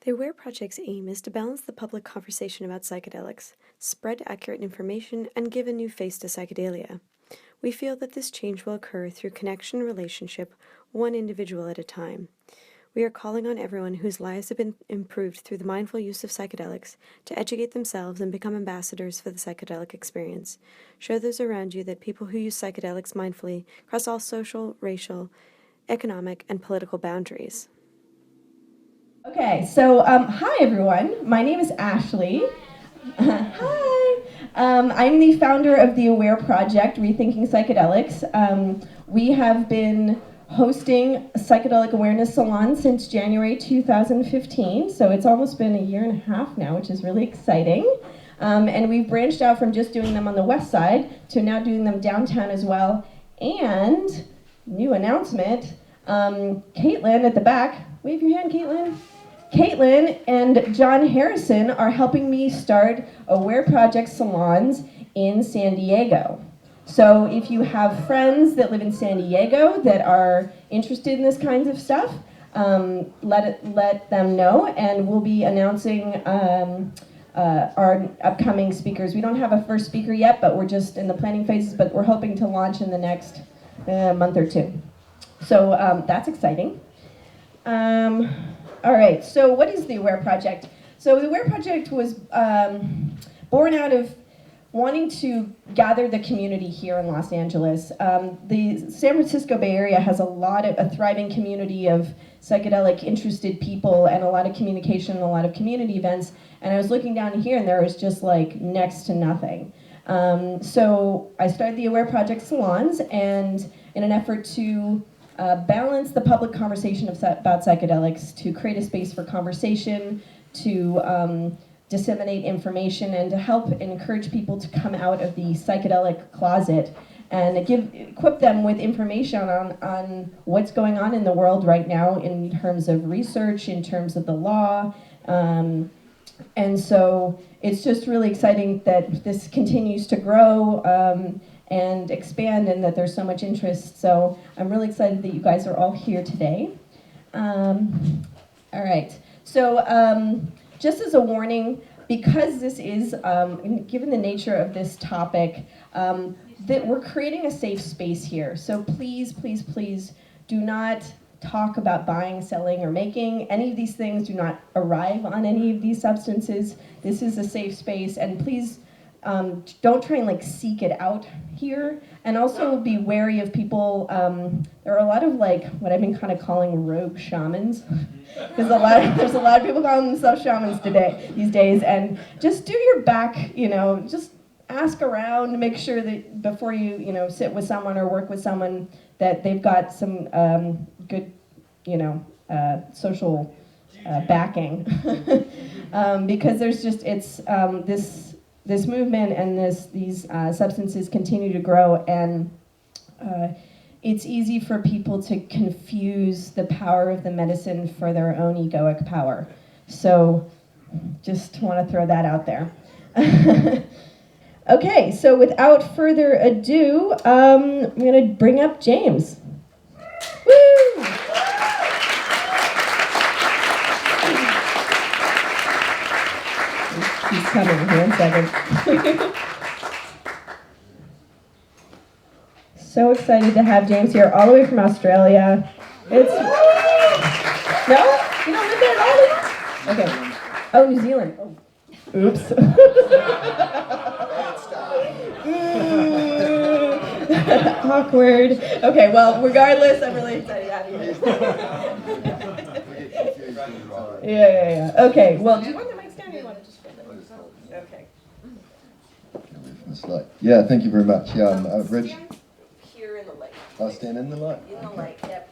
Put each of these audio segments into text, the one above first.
The AWARE project's aim is to balance the public conversation about psychedelics, spread accurate information, and give a new face to psychedelia. We feel that this change will occur through connection and relationship, one individual at a time. We are calling on everyone whose lives have been improved through the mindful use of psychedelics to educate themselves and become ambassadors for the psychedelic experience. Show those around you that people who use psychedelics mindfully cross all social, racial, economic, and political boundaries. Okay, so hi everyone. My name is Ashley. Hi. I'm the founder of the AWARE project, Rethinking Psychedelics. We have been hosting a psychedelic awareness salon since January 2015, so it's almost been a year and a half now, which is really exciting. And we've branched out from just doing them on the west side to now doing them downtown as well. And, new announcement, Caitlin at the back, wave your hand, Caitlin. Caitlin and John Harrison are helping me start AWARE Project salons in San Diego. So if you have friends that live in San Diego that are interested in this kinds of stuff, let them know, and we'll be announcing our upcoming speakers. We don't have a first speaker yet, but we're just in the planning phases, but we're hoping to launch in the next month or two. So that's exciting. All right, so what is the AWARE Project? So the AWARE Project was born out of wanting to gather the community here in Los Angeles. The San Francisco Bay Area has a thriving community of psychedelic interested people and a lot of communication and a lot of community events. And I was looking down here and there was just like next to nothing. So I started the AWARE Project salons, and in an effort to balance the public conversation about psychedelics, to create a space for conversation, to disseminate information, and to help and encourage people to come out of the psychedelic closet and equip them with information on what's going on in the world right now in terms of research, in terms of the law. And so it's just really exciting that this continues to grow and expand, and that there's so much interest. So I'm really excited that you guys are all here today. All right, so just as a warning, because this is, given the nature of this topic, that we're creating a safe space here. So please, please, please do not talk about buying, selling, or making any of these things. Do not arrive on any of these substances. This is a safe space, and please don't try and like seek it out here, and also be wary of people. There are a lot of like what I've been kind of calling rogue shamans, because there's a lot of people calling themselves shamans these days, and just do your back, just ask around, make sure that before you sit with someone or work with someone that they've got some good social backing, because there's just this movement and these substances continue to grow, and it's easy for people to confuse the power of the medicine for their own egoic power. So just want to throw that out there. Okay, so without further ado, I'm going to bring up James. Woo! He's coming here in a second. So excited to have James here, all the way from Australia. It's no, you don't live there at all. Okay. Oh, New Zealand. Oh. Oops. Awkward. Okay. Well, regardless, I'm really excited to have you here. Yeah. Okay. Well, do you want the mic stand, or you want to just hold it? Okay. Yeah, thank you very much. Yeah, I'm Rich. Here in the light. I'll stand in the light. In the light. Yep.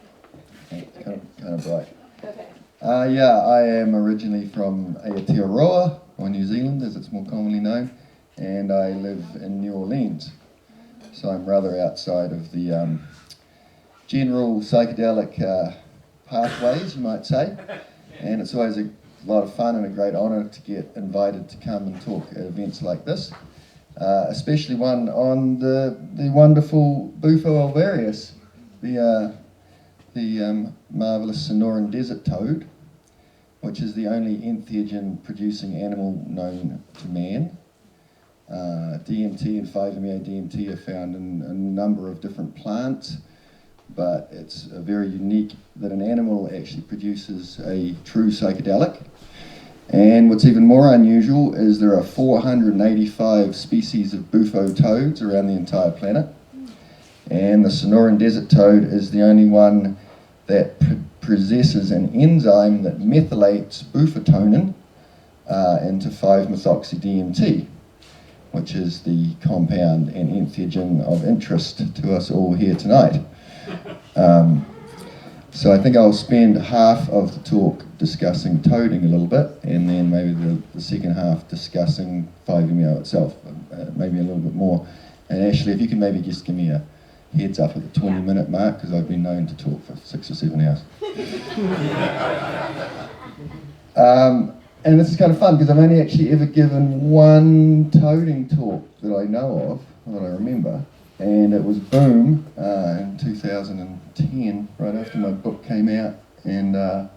Kind of bright. Okay. Yeah, I am originally from Aotearoa, or New Zealand as it's more commonly known, and I live in New Orleans. So I'm rather outside of the general psychedelic pathways, you might say, and it's always a lot of fun and a great honour to get invited to come and talk at events like this, especially one on the wonderful Bufo alvarius, the marvellous Sonoran Desert Toad, which is the only entheogen producing animal known to man. DMT and 5-MeO-DMT are found in a number of different plants, but it's very unique that an animal actually produces a true psychedelic. And what's even more unusual is there are 485 species of bufo toads around the entire planet. And the Sonoran Desert Toad is the only one that possesses an enzyme that methylates bufotonin into 5-methoxy-DMT, which is the compound and entheogen of interest to us all here tonight. So I think I'll spend half of the talk discussing toading a little bit, and then maybe the second half discussing 5-MeO itself, maybe a little bit more. And Ashley, if you can maybe just give me a heads up at the 20-minute mark, because I've been known to talk for 6 or 7 hours. And this is kind of fun, because I've only actually ever given one toading talk that I know of, that I remember, and it was Boom in 2010, right after my book came out, and I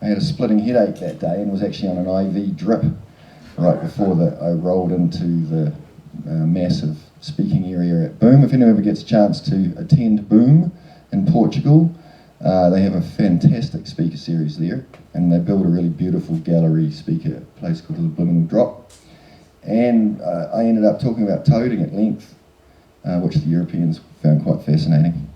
had a splitting headache that day and was actually on an IV drip right before I rolled into the massive speaking area at Boom. If anyone ever gets a chance to attend Boom in Portugal, they have a fantastic speaker series there, and they build a really beautiful gallery speaker place called the Subliminal Drop. And I ended up talking about toading at length, which the Europeans found quite fascinating.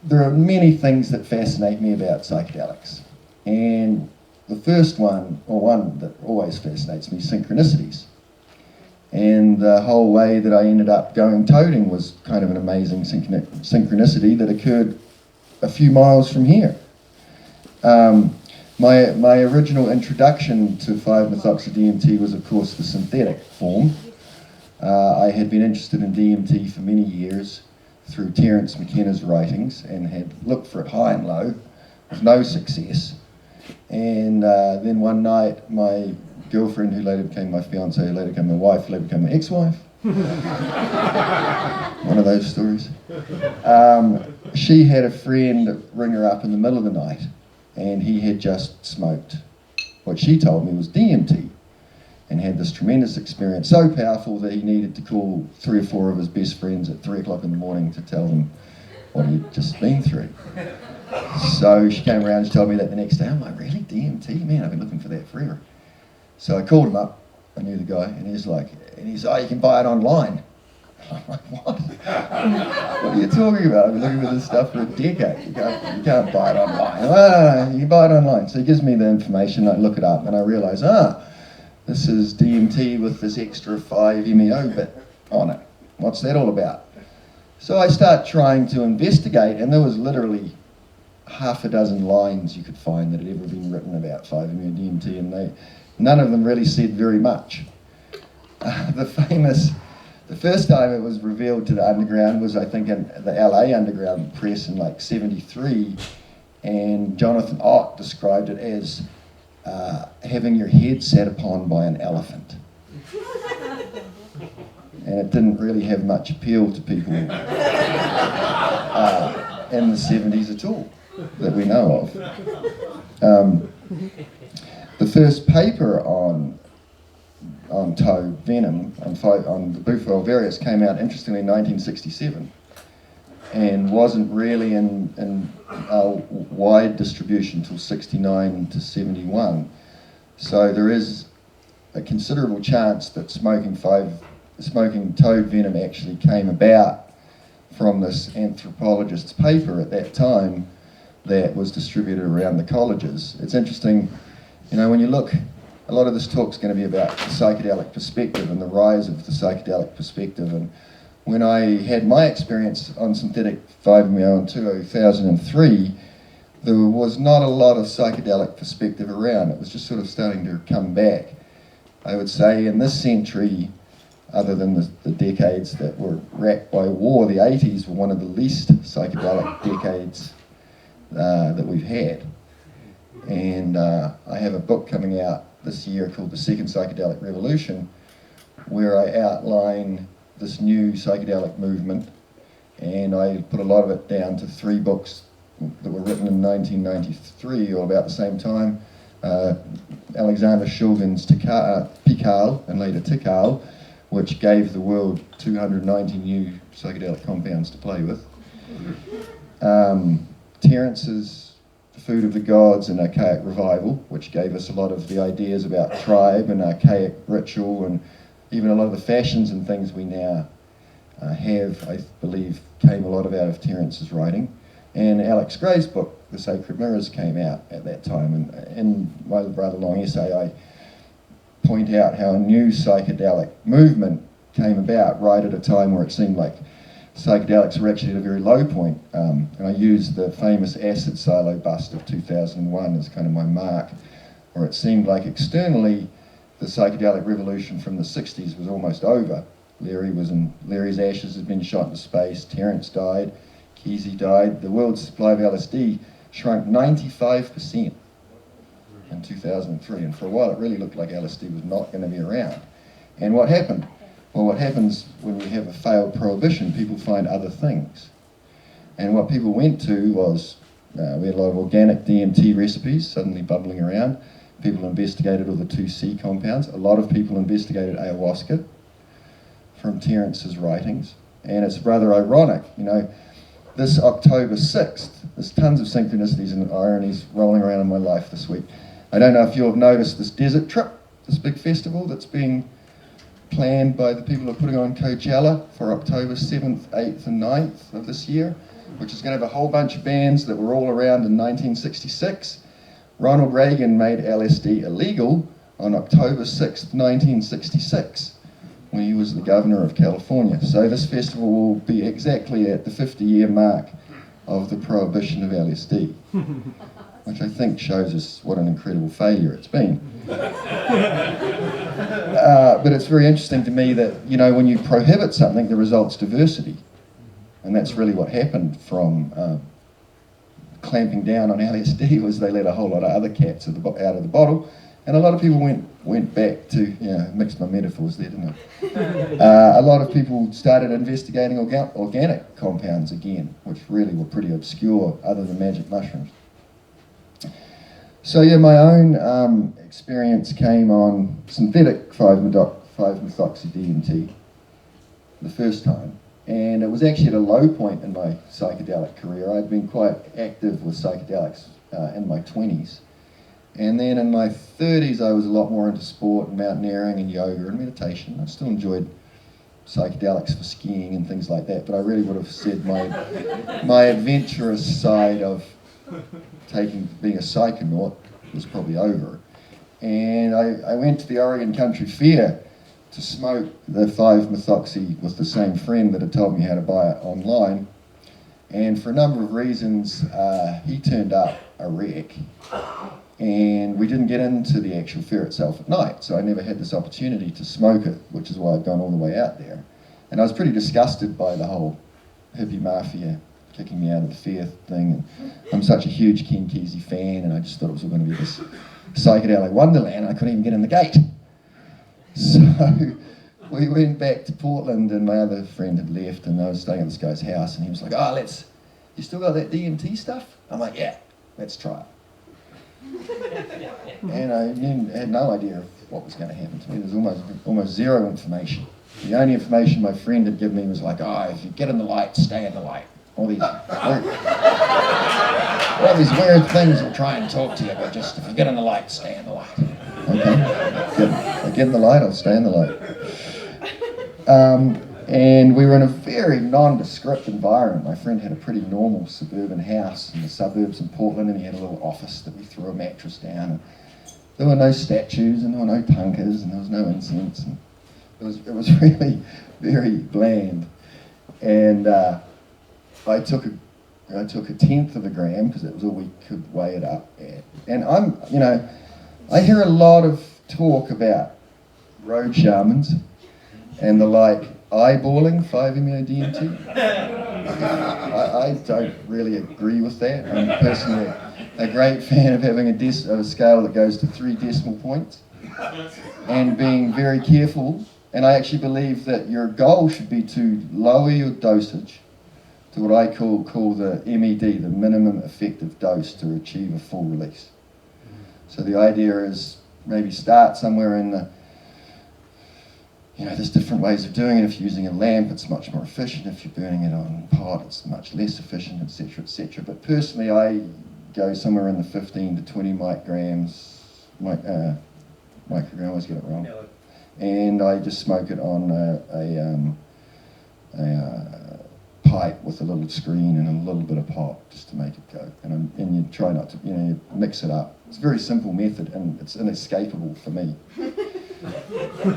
There are many things that fascinate me about psychedelics, and the first one, or one that always fascinates me, is synchronicities. And the whole way that I ended up going toading was kind of an amazing synchronicity that occurred a few miles from here. My original introduction to 5-methoxy-DMT was, of course, the synthetic form. I had been interested in DMT for many years through Terence McKenna's writings and had looked for it high and low with no success. And then one night, my girlfriend, who later became my fiancée, who later became my wife, who later became my ex-wife, one of those stories, she had a friend ring her up in the middle of the night, and he had just smoked what she told me was DMT, and had this tremendous experience, so powerful that he needed to call 3 or 4 of his best friends at 3 o'clock in the morning to tell them what he'd just been through. So she came around and she told me that the next day. I'm like, really? DMT? Man, I've been looking for that forever. So I called him up. I knew the guy, and he's like, oh, you can buy it online. I'm like, what? What are you talking about? I've been looking for this stuff for a decade. You can't buy it online. No, you can buy it online. So he gives me the information, I look it up, and I realise, this is DMT with this extra 5-MeO bit on it. What's that all about? So I start trying to investigate, and there was literally half a dozen lines you could find that had ever been written about 5-MeO-DMT, and none of them really said very much. The first time it was revealed to the underground was, I think, in the LA Underground Press in like 73, and Jonathan Ott described it as having your head sat upon by an elephant. And it didn't really have much appeal to people in the 70s at all, that we know of. The first paper on toad venom, on the Bufo alvarius, came out, interestingly, in 1967, and wasn't really in wide distribution until 69 to 71. So there is a considerable chance that smoking toad venom actually came about from this anthropologist's paper at that time that was distributed around the colleges. It's interesting, when you look, a lot of this talk's going to be about the psychedelic perspective and the rise of the psychedelic perspective. And when I had my experience on synthetic 5-MeO in 2003, there was not a lot of psychedelic perspective around. It was just sort of starting to come back. I would say in this century, other than the decades that were racked by war, the 80s were one of the least psychedelic decades that we've had. And I have a book coming out this year called The Second Psychedelic Revolution, where I outline this new psychedelic movement, and I put a lot of it down to 3 books that were written in 1993, or about the same time. Alexander Shulgin's Pikal, and later Tikal, which gave the world 290 new psychedelic compounds to play with. Terence's The Food of the Gods and Archaic Revival, which gave us a lot of the ideas about tribe and archaic ritual, and even a lot of the fashions and things we now have, I believe, came a lot out of Terence's writing. And Alex Gray's book, The Sacred Mirrors, came out at that time, and in my rather long essay I point out how a new psychedelic movement came about right at a time where it seemed like psychedelics were actually at a very low point. And I use the famous acid silo bust of 2001 as kind of my mark, where it seemed like externally the psychedelic revolution from the 60s was almost over. Larry's ashes had been shot into space, Terence died, Kesey died. The world's supply of LSD shrunk 95% in 2003, and for a while it really looked like LSD was not going to be around. And what happened? Well, what happens when we have a failed prohibition, people find other things. And what people went to was, we had a lot of organic DMT recipes suddenly bubbling around. People investigated all the 2C compounds. A lot of people investigated ayahuasca from Terence's writings. And it's rather ironic, you know, this October 6th, there's tons of synchronicities and ironies rolling around in my life this week. I don't know if you'll have noticed this desert trip, this big festival that's being planned by the people who are putting on Coachella for October 7th, 8th and 9th of this year, which is going to have a whole bunch of bands that were all around in 1966. Ronald Reagan made LSD illegal on October 6th, 1966. When he was the governor of California. So this festival will be exactly at the 50-year mark of the prohibition of LSD, which I think shows us what an incredible failure it's been. But it's very interesting to me that, you know, when you prohibit something, the result's diversity. And that's really what happened from clamping down on LSD, was they let a whole lot of other cats out of the bottle. And a lot of people went back to, mixed my metaphors there, didn't I? A lot of people started investigating organic compounds again, which really were pretty obscure other than magic mushrooms. So my own experience came on synthetic 5-methoxy-DMT the first time. And it was actually at a low point in my psychedelic career. I'd been quite active with psychedelics in my 20s. And then in my 30s, I was a lot more into sport and mountaineering and yoga and meditation. I still enjoyed psychedelics for skiing and things like that, but I really would have said my adventurous side of being a psychonaut was probably over. And I went to the Oregon Country Fair to smoke the 5-methoxy with the same friend that had told me how to buy it online. And for a number of reasons, he turned up a wreck. And we didn't get into the actual fair itself at night, so I never had this opportunity to smoke it, which is why I'd gone all the way out there. And I was pretty disgusted by the whole hippie mafia kicking me out of the fair thing. And I'm such a huge Ken Kesey fan, and I just thought it was all going to be this psychedelic wonderland. I couldn't even get in the gate. So we went back to Portland, and my other friend had left, and I was staying at this guy's house, and he was like, you still got that DMT stuff? I'm like, yeah, let's try it. And I had no idea of what was going to happen to me. There was almost zero information. The only information my friend had given me was like, if you get in the light, stay in the light. All these weird things will try and talk to you, but just if you get in the light, stay in the light. Okay, I get in the light, I'll stay in the light. And we were in a very nondescript environment. My friend had a pretty normal suburban house in the suburbs in Portland, and he had a little office that we threw a mattress down. And there were no statues, and there were no punkers, and there was no incense. And it was really very bland. And I took a 1/10 of a gram because that was all we could weigh it up at. And I hear a lot of talk about road shamans and the eyeballing 5-MeO-DMT. I don't really agree with that. I'm personally a great fan of having a scale that goes to 3 decimal points and being very careful. And I actually believe that your goal should be to lower your dosage to what I call the MED, the minimum effective dose to achieve a full release. So the idea is maybe start somewhere in the, there's different ways of doing it. If you're using a lamp, it's much more efficient. If you're burning it on pot, it's much less efficient, etc., etc. But personally, I go somewhere in the 15 to 20 micrograms, microgram, I always get it wrong. And I just smoke it on a pipe with a little screen and a little bit of pop just to make it go. And you try not to, you mix it up. It's a very simple method and it's inescapable for me,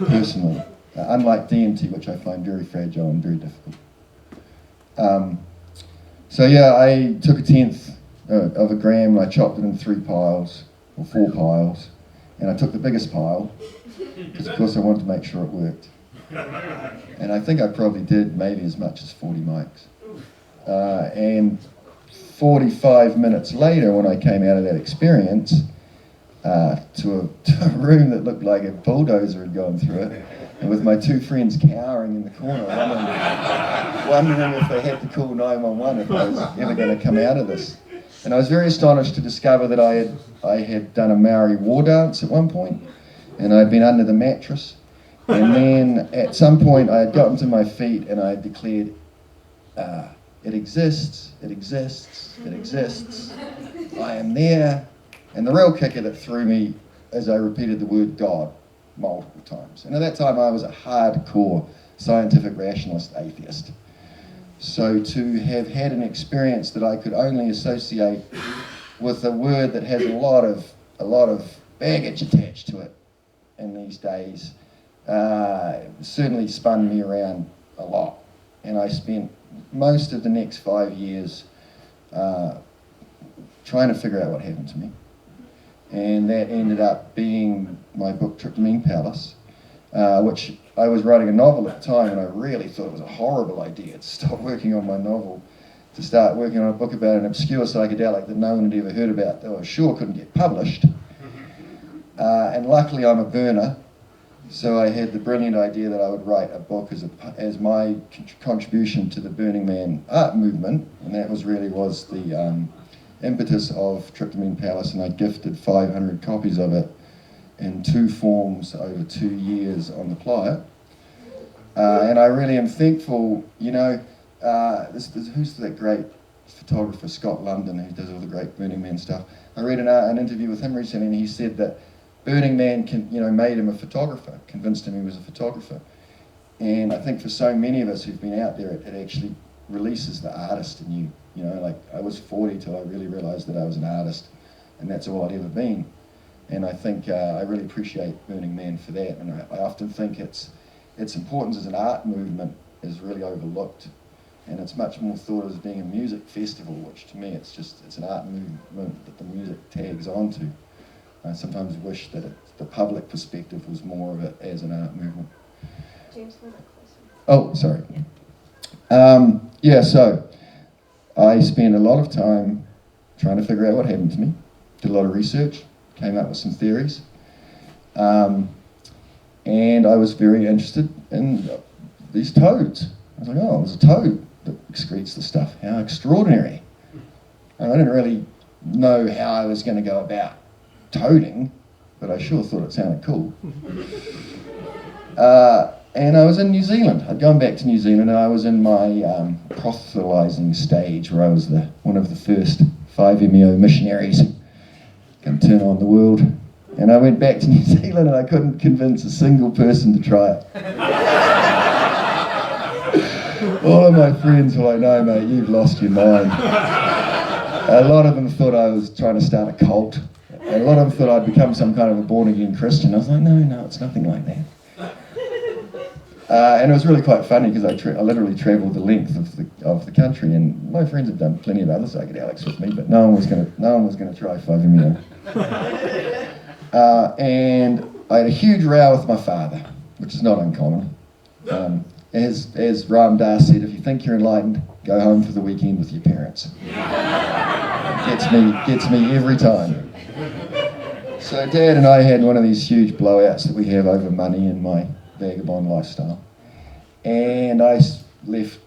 personally. Unlike DMT, which I find very fragile and very difficult. So yeah, I took 1/10 of a gram and I chopped it in 3 piles, or 4 piles, and I took the biggest pile, because of course I wanted to make sure it worked. And I think I probably did maybe as much as 40 mics. And 45 minutes later, when I came out of that experience, to a room that looked like a bulldozer had gone through it, and with my 2 friends cowering in the corner, wondering if they had to call 911 if I was ever going to come out of this. And I was very astonished to discover that I had done a Maori war dance at one point, and I'd been under the mattress. And then at some point I had gotten to my feet and I had declared, it exists, it exists, it exists, I am there. And the real kicker that threw me as I repeated the word God multiple times. And at that time I was a hardcore scientific rationalist atheist. So to have had an experience that I could only associate with a word that has a lot of baggage attached to it in these days, certainly spun me around a lot. And I spent most of the next 5 years trying to figure out what happened to me. And that ended up being my book Tryptamine Palace, which I was writing a novel at the time, and I really thought it was a horrible idea to stop working on my novel, to start working on a book about an obscure psychedelic that no one had ever heard about, that I was sure couldn't get published. And luckily I'm a burner, so I had the brilliant idea that I would write a book as my contribution to the Burning Man art movement, and that was the impetus of Tryptamine Palace, and I gifted 500 copies of it in 2 forms over 2 years on the playa. And I really am thankful, who's that great photographer, Scott London, who does all the great Burning Man stuff. I read an interview with him recently, and he said that Burning Man made him a photographer, convinced him he was a photographer. And I think for so many of us who've been out there, it actually releases the artist in you. I was 40 till I really realized that I was an artist, and that's all I'd ever been. And I think I really appreciate Burning Man for that. And I often think its importance as an art movement is really overlooked. And it's much more thought of as being a music festival, which to me it's an art movement that the music tags onto. I sometimes wish that the public perspective was more of it as an art movement. James, a little closer. Oh, sorry. So I spent a lot of time trying to figure out what happened to me. Did a lot of research, came up with some theories. And I was very interested in these toads. I was like, oh, there's a toad that excretes the stuff. How extraordinary. And I didn't really know how I was going to go about toading, but I sure thought it sounded cool. And I was in New Zealand. I'd gone back to New Zealand, and I was in my proselytizing stage, where I was one of the first 5-MeO missionaries who can turn on the world. And I went back to New Zealand, and I couldn't convince a single person to try it. All of my friends were like, no mate, you've lost your mind. A lot of them thought I was trying to start a cult. A lot of them thought I'd become some kind of a born-again Christian. I was like, no, it's nothing like that. And it was really quite funny, because I literally travelled the length of the country, and my friends had done plenty of other psychedelics with me, but no one was going to try 5-MeO. And I had a huge row with my father, which is not uncommon. As Ram Dass said, if you think you're enlightened, go home for the weekend with your parents. Gets me every time. So Dad and I had one of these huge blowouts that we have over money and my vagabond lifestyle. And I left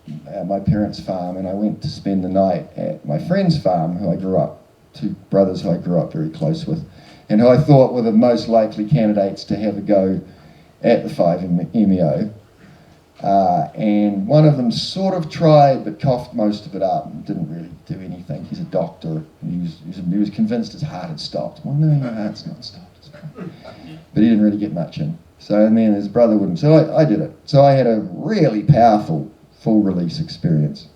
my parents' farm and I went to spend the night at my friend's farm, who I grew up, two brothers who I grew up very close with, and who I thought were the most likely candidates to have a go at the 5-MeO. And one of them sort of tried but coughed most of it up and didn't really do anything. He's a doctor. He was convinced his heart had stopped. Well, no, your heart's not stopped. It's fine. But he didn't really get much in. So, and then his brother wouldn't. So I did it. So I had a really powerful full release experience.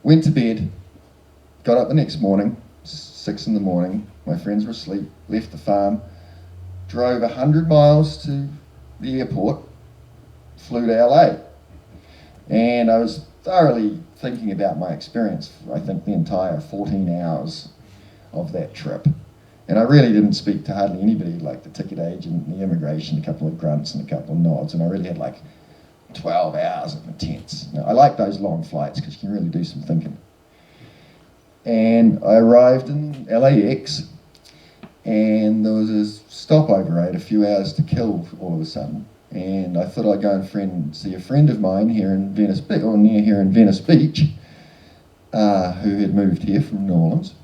Went to bed, got up the next morning, 6 in the morning. My friends were asleep, left the farm, drove 100 miles to the airport, flew to LA. And I was thoroughly thinking about my experience for, I think, the entire 14 hours of that trip. And I really didn't speak to hardly anybody, like the ticket agent and the immigration, a couple of grunts and a couple of nods, and I really had like 12 hours of intense. Now, I like those long flights because you can really do some thinking. And I arrived in LAX, and there was a stopover. I had a few hours to kill all of a sudden. And I thought I'd go and see a friend of mine here in Venice Beach, or near here in Venice Beach, who had moved here from New Orleans.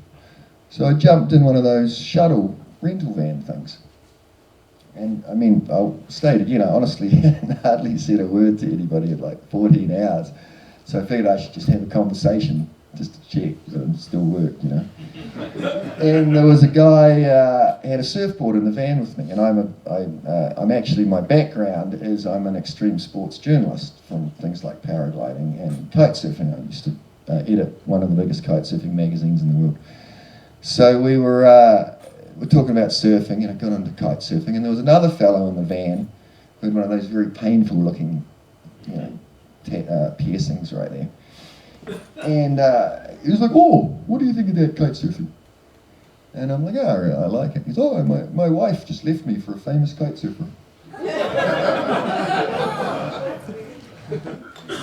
So I jumped in one of those shuttle rental van things. And I mean, I'll state it, honestly, hardly said a word to anybody at like 14 hours. So I figured I should just have a conversation just to check that it still worked, And there was a guy had a surfboard in the van with me, and I'm actually, my background is I'm an extreme sports journalist from things like paragliding and kite surfing. I used to edit one of the biggest kite surfing magazines in the world. So we were talking about surfing, and I got into kite surfing, and there was another fellow in the van who had one of those very painful looking, piercings right there. And he was like, "Oh, what do you think of that kite surfing?" And I'm like, "Oh, I like it." He's, "Oh, my wife just left me for a famous kite surfer."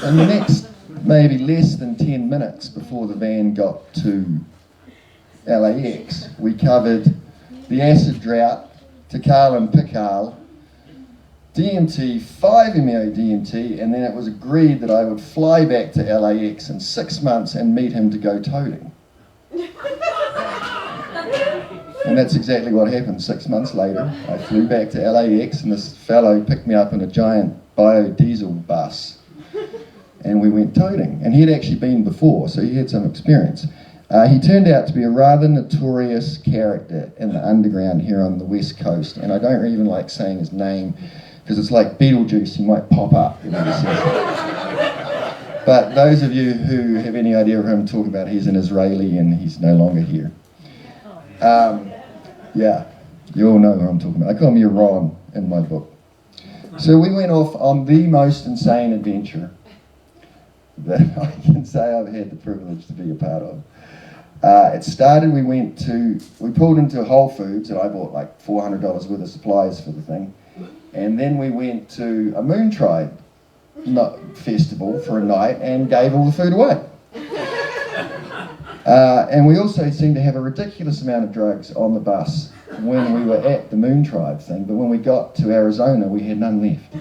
And the next maybe less than 10 minutes before the van got to LAX, we covered the acid drought, Tikal and Pikal, DMT, 5-MeO DMT, and then it was agreed that I would fly back to LAX in 6 months and meet him to go toading. And that's exactly what happened. 6 months later, I flew back to LAX, and this fellow picked me up in a giant biodiesel bus, and we went toading. And he had actually been before, so he had some experience. He turned out to be a rather notorious character in the underground here on the West Coast, and I don't even like saying his name, because it's like Beetlejuice, he might pop up. But those of you who have any idea of who I'm talking about, he's an Israeli and he's no longer here. Yeah, you all know who I'm talking about. I call him Yaron in my book. So we went off on the most insane adventure that I can say I've had the privilege to be a part of. It started, we pulled into Whole Foods, and I bought like $400 worth of supplies for the thing. And then we went to a moon tribe festival for a night and gave all the food away. And we also seemed to have a ridiculous amount of drugs on the bus when we were at the moon tribe thing, but when we got to Arizona, we had none left.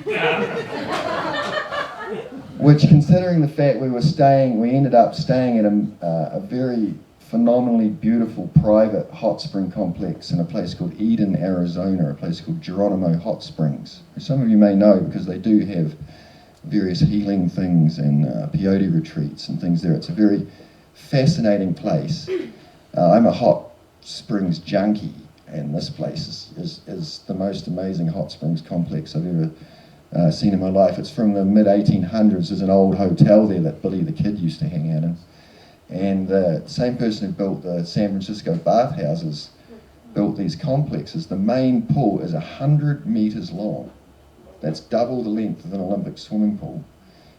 Which, considering the fact we ended up staying at a very phenomenally beautiful private hot spring complex in a place called Eden, Arizona, a place called Geronimo Hot Springs. Some of you may know because they do have various healing things and peyote retreats and things there. It's a very fascinating place. I'm a hot springs junkie, and this place is the most amazing hot springs complex I've ever seen in my life. It's from the mid-1800s. There's an old hotel there that Billy the Kid used to hang out in. And the same person who built the San Francisco bathhouses built these complexes. The main pool is 100 meters long. That's double the length of an Olympic swimming pool.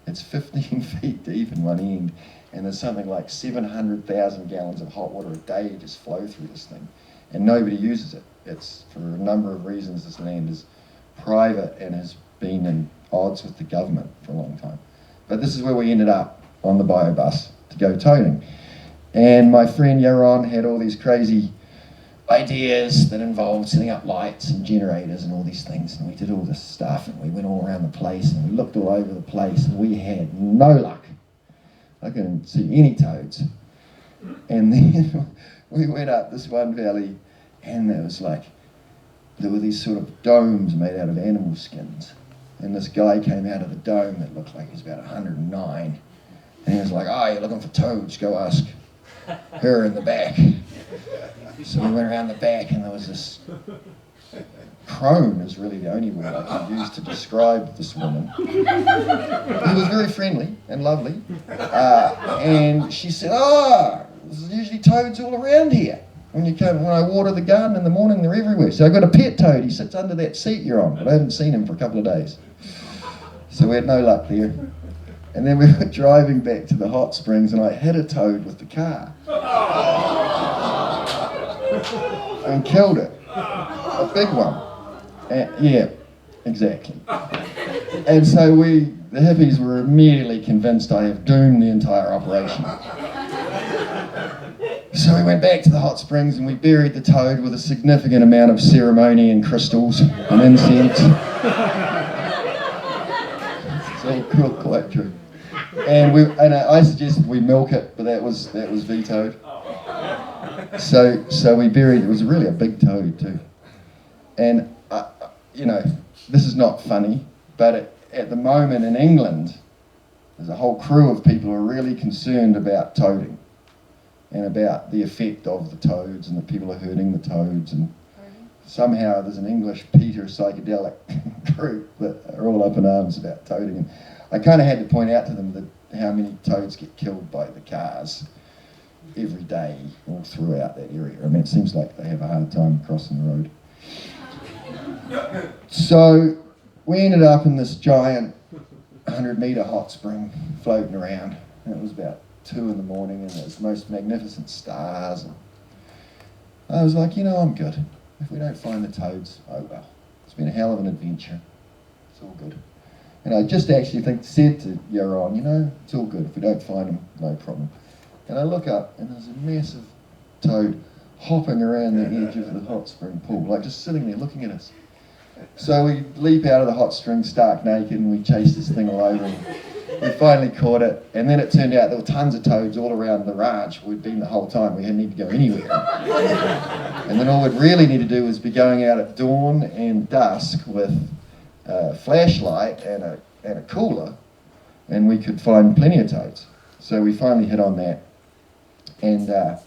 It's 15 feet deep in one end, and there's something like 700,000 gallons of hot water a day just flow through this thing. And nobody uses it. It's, for a number of reasons, this land is private and has been in odds with the government for a long time. But this is where we ended up on the bio bus to go toading. And my friend Yaron had all these crazy ideas that involved setting up lights and generators and all these things, and we did all this stuff, and we went all around the place, and we looked all over the place, and we had no luck. I couldn't see any toads. And then we went up this one valley, and there were these sort of domes made out of animal skins, and this guy came out of the dome that looked like he was about 109, and he was like, "Oh, you're looking for toads, go ask her in the back." So we went around the back, and there was this crone is really the only word I could use to describe this woman. He was very friendly and lovely, and she said, "Oh, there's usually toads all around here. When I water the garden in the morning, they're everywhere. So I got a pet toad. He sits under that seat you're on, but I haven't seen him for a couple of days." So we had no luck there. And then we were driving back to the hot springs, and I hit a toad with the car and killed it. A big one. Yeah, exactly. And so the hippies were immediately convinced I have doomed the entire operation. So we went back to the hot springs, and we buried the toad with a significant amount of ceremony and crystals and incense. It's all quite true. And I suggested we milk it, but that was vetoed. So we buried. It was really a big toad too. And this is not funny, but at the moment in England, there's a whole crew of people who are really concerned about toading and about the effect of the toads, and that people are hurting the toads, and somehow there's an English Peter psychedelic group that are all up in arms about toading. And I kind of had to point out to them that how many toads get killed by the cars every day all throughout that area. I mean, it seems like they have a hard time crossing the road. So we ended up in this giant 100-metre hot spring floating around, and it was about 2 in the morning, and there's the most magnificent stars, and I was like, I'm good. If we don't find the toads, oh well. It's been a hell of an adventure. It's all good. And I just actually said to Yaron, it's all good. If we don't find them, no problem. And I look up, and there's a massive toad hopping around the edge of the hot spring pool, like just sitting there looking at us. So we leap out of the hot spring stark naked, and we chase this thing all over, and we finally caught it. And then it turned out there were tons of toads all around the ranch where we'd been the whole time. We didn't need to go anywhere. And then all we'd really need to do was be going out at dawn and dusk with a flashlight and a cooler, and we could find plenty of toads. So we finally hit on that. And I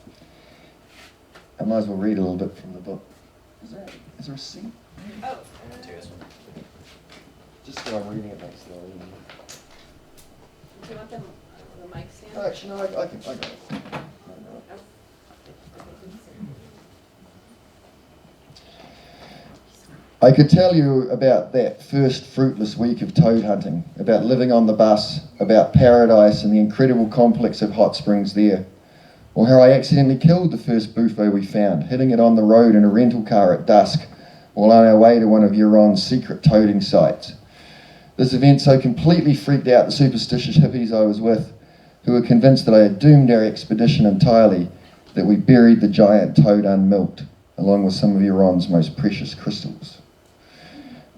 might as well read a little bit from the book. Is there a seat? Oh. Just so I'm reading it next to the reading. Do you want the mic stand? Oh, actually, no, I got it. I could tell you about that first fruitless week of toad hunting, about living on the bus, about paradise and the incredible complex of hot springs there, or how I accidentally killed the first bufo we found, hitting it on the road in a rental car at dusk, while on our way to one of Huron's secret toading sites. This event so completely freaked out the superstitious hippies I was with, who were convinced that I had doomed our expedition entirely, that we buried the giant toad unmilked, along with some of Huron's most precious crystals.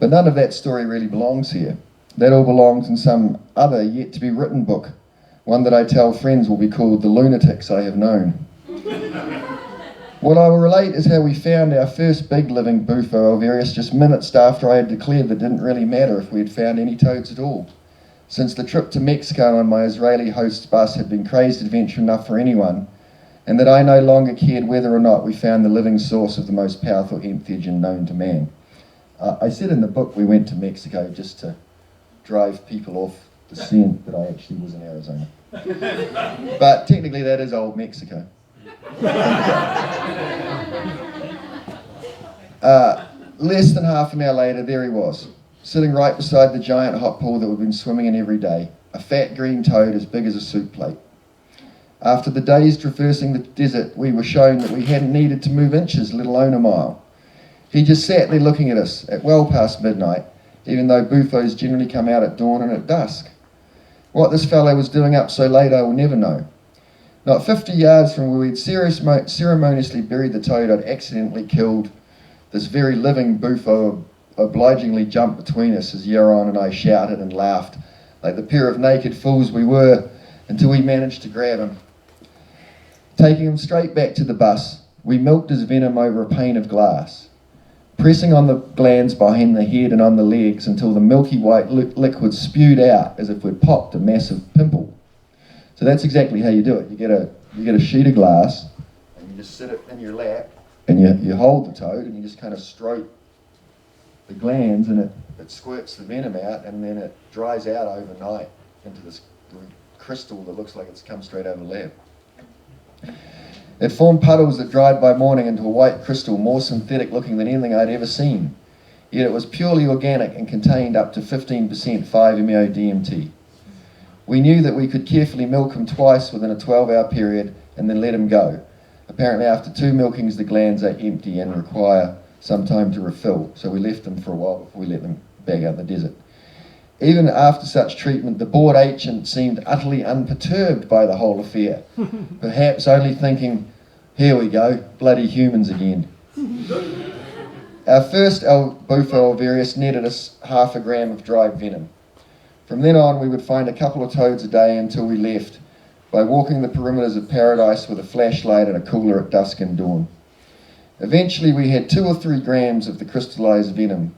But none of that story really belongs here. That all belongs in some other yet-to-be-written book, one that I tell friends will be called The Lunatics I Have Known. What I will relate is how we found our first big living bufo Alvarius just minutes after I had declared that it didn't really matter if we had found any toads at all, since the trip to Mexico on my Israeli host's bus had been crazed adventure enough for anyone, and that I no longer cared whether or not we found the living source of the most powerful entheogen known to man. I said in the book we went to Mexico just to drive people off the scent that I actually was in Arizona. But technically that is old Mexico. Less than half an hour later, there he was, sitting right beside the giant hot pool that we've been swimming in every day, a fat green toad as big as a soup plate. After the days traversing the desert, we were shown that we hadn't needed to move inches, let alone a mile. He just sat there looking at us at well past midnight, even though bufos generally come out at dawn and at dusk. What this fellow was doing up so late I will never know. Not 50 yards from where we'd ceremoniously buried the toad, I'd accidentally killed this very living bufo. Obligingly jumped between us as Yaron and I shouted and laughed like the pair of naked fools we were, until we managed to grab him. Taking him straight back to the bus, we milked his venom over a pane of glass, pressing on the glands behind the head and on the legs until the milky white liquid spewed out as if we'd popped a massive pimple. So that's exactly how you do it. You get a sheet of glass, and you just sit it in your lap, and you hold the toad, and you just kind of stroke the glands, and it squirts the venom out, and then it dries out overnight into this crystal that looks like it's come straight out of the lab. It formed puddles that dried by morning into a white crystal, more synthetic looking than anything I'd ever seen. Yet it was purely organic and contained up to 15% 5-MeO DMT. We knew that we could carefully milk him twice within a 12-hour period and then let him go. Apparently after 2 milkings the glands are empty and require some time to refill, so we left them for a while before we let them back out in the desert. Even after such treatment, the bored ancient seemed utterly unperturbed by the whole affair, perhaps only thinking, here we go, bloody humans again. Our first bufo alvarius netted us 0.5 gram of dried venom. From then on, we would find a couple of toads a day until we left, by walking the perimeters of paradise with a flashlight and a cooler at dusk and dawn. Eventually, we had 2 or 3 grams of the crystallized venom,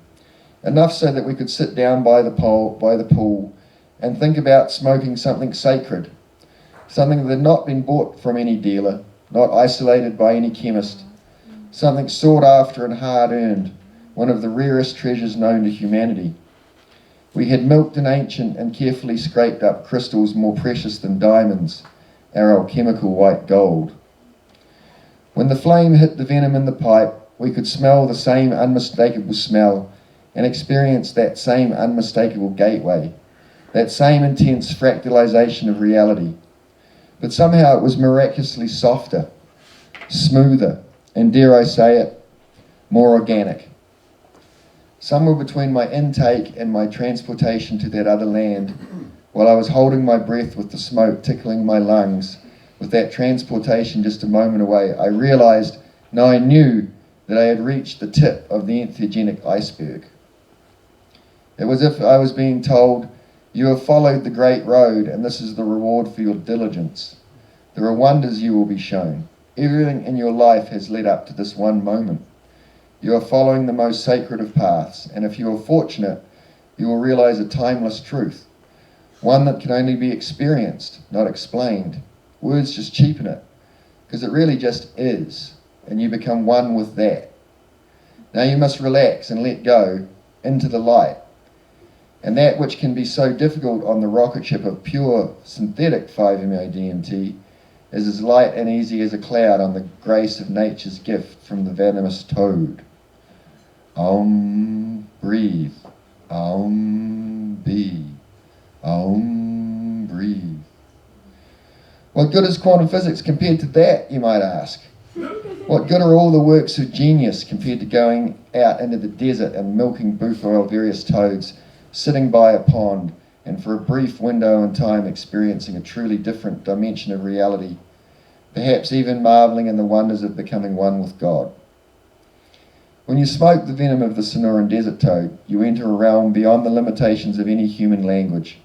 enough so that we could sit down by the pool and think about smoking something sacred, something that had not been bought from any dealer, not isolated by any chemist, something sought after and hard-earned, one of the rarest treasures known to humanity. We had milked an ancient and carefully scraped up crystals more precious than diamonds, our alchemical white gold. When the flame hit the venom in the pipe, we could smell the same unmistakable smell and experience that same unmistakable gateway, that same intense fractalization of reality. But somehow it was miraculously softer, smoother, and dare I say it, more organic. Somewhere between my intake and my transportation to that other land, while I was holding my breath with the smoke tickling my lungs, with that transportation just a moment away, I realized, no, I knew that I had reached the tip of the entheogenic iceberg. It was as if I was being told, you have followed the great road, and this is the reward for your diligence. There are wonders you will be shown. Everything in your life has led up to this one moment. You are following the most sacred of paths, and if you are fortunate, you will realize a timeless truth, one that can only be experienced, not explained. Words just cheapen it, because it really just is, and you become one with that. Now you must relax and let go into the light, and that which can be so difficult on the rocket ship of pure synthetic 5-MeO DMT is as light and easy as a cloud on the grace of nature's gift from the venomous toad. Breathe. Be. Breathe. What good is quantum physics compared to that, you might ask? What good are all the works of genius compared to going out into the desert and milking bufo alvarius toads, sitting by a pond, and for a brief window in time experiencing a truly different dimension of reality, perhaps even marveling in the wonders of becoming one with God? When you smoke the venom of the Sonoran Desert Toad, you enter a realm beyond the limitations of any human language,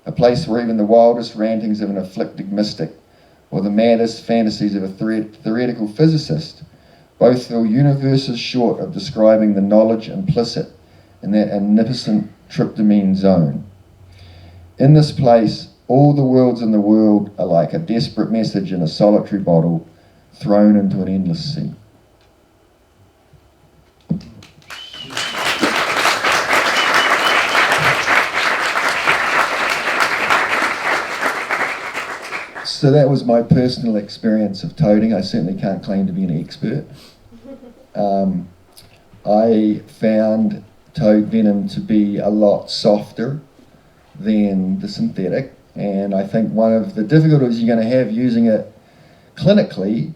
a place where even the wildest rantings of an afflicted mystic or the maddest fantasies of a theoretical physicist both feel universes short of describing the knowledge implicit in that omnipotent tryptamine zone. In this place, all the worlds in the world are like a desperate message in a solitary bottle thrown into an endless sea. So that was my personal experience of toading. I certainly can't claim to be an expert. I found toad venom to be a lot softer than the synthetic, and I think one of the difficulties you're going to have using it clinically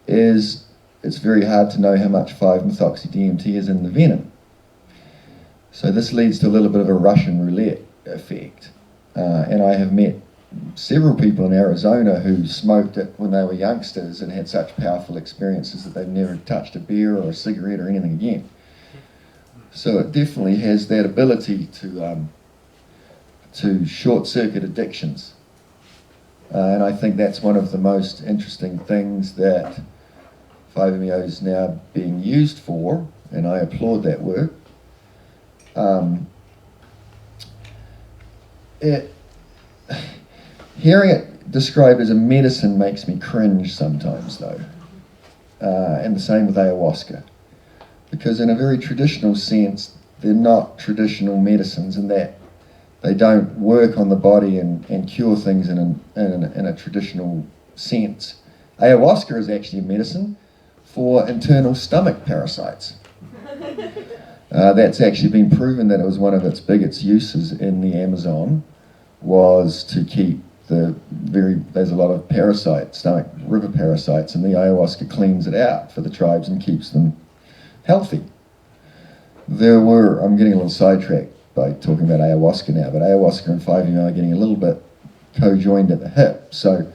is it's very hard to know how much 5-methoxy-DMT is in the venom. So this leads to a little bit of a Russian roulette effect, and I have met several people in Arizona who smoked it when they were youngsters and had such powerful experiences that they've never touched a beer or a cigarette or anything again. So it definitely has that ability to short-circuit addictions. And I think that's one of the most interesting things that 5-MeO is now being used for, and I applaud that work. Hearing it described as a medicine makes me cringe sometimes, though, and the same with ayahuasca, because in a very traditional sense, they're not traditional medicines in that they don't work on the body and cure things in a traditional sense. Ayahuasca is actually a medicine for internal stomach parasites. That's actually been proven that it was one of its biggest uses in the Amazon, was to keep there's a lot of stomach river parasites, and the ayahuasca cleans it out for the tribes and keeps them healthy. I'm getting a little sidetracked by talking about ayahuasca now, but ayahuasca and 5-MeO are getting a little bit co-joined at the hip. So,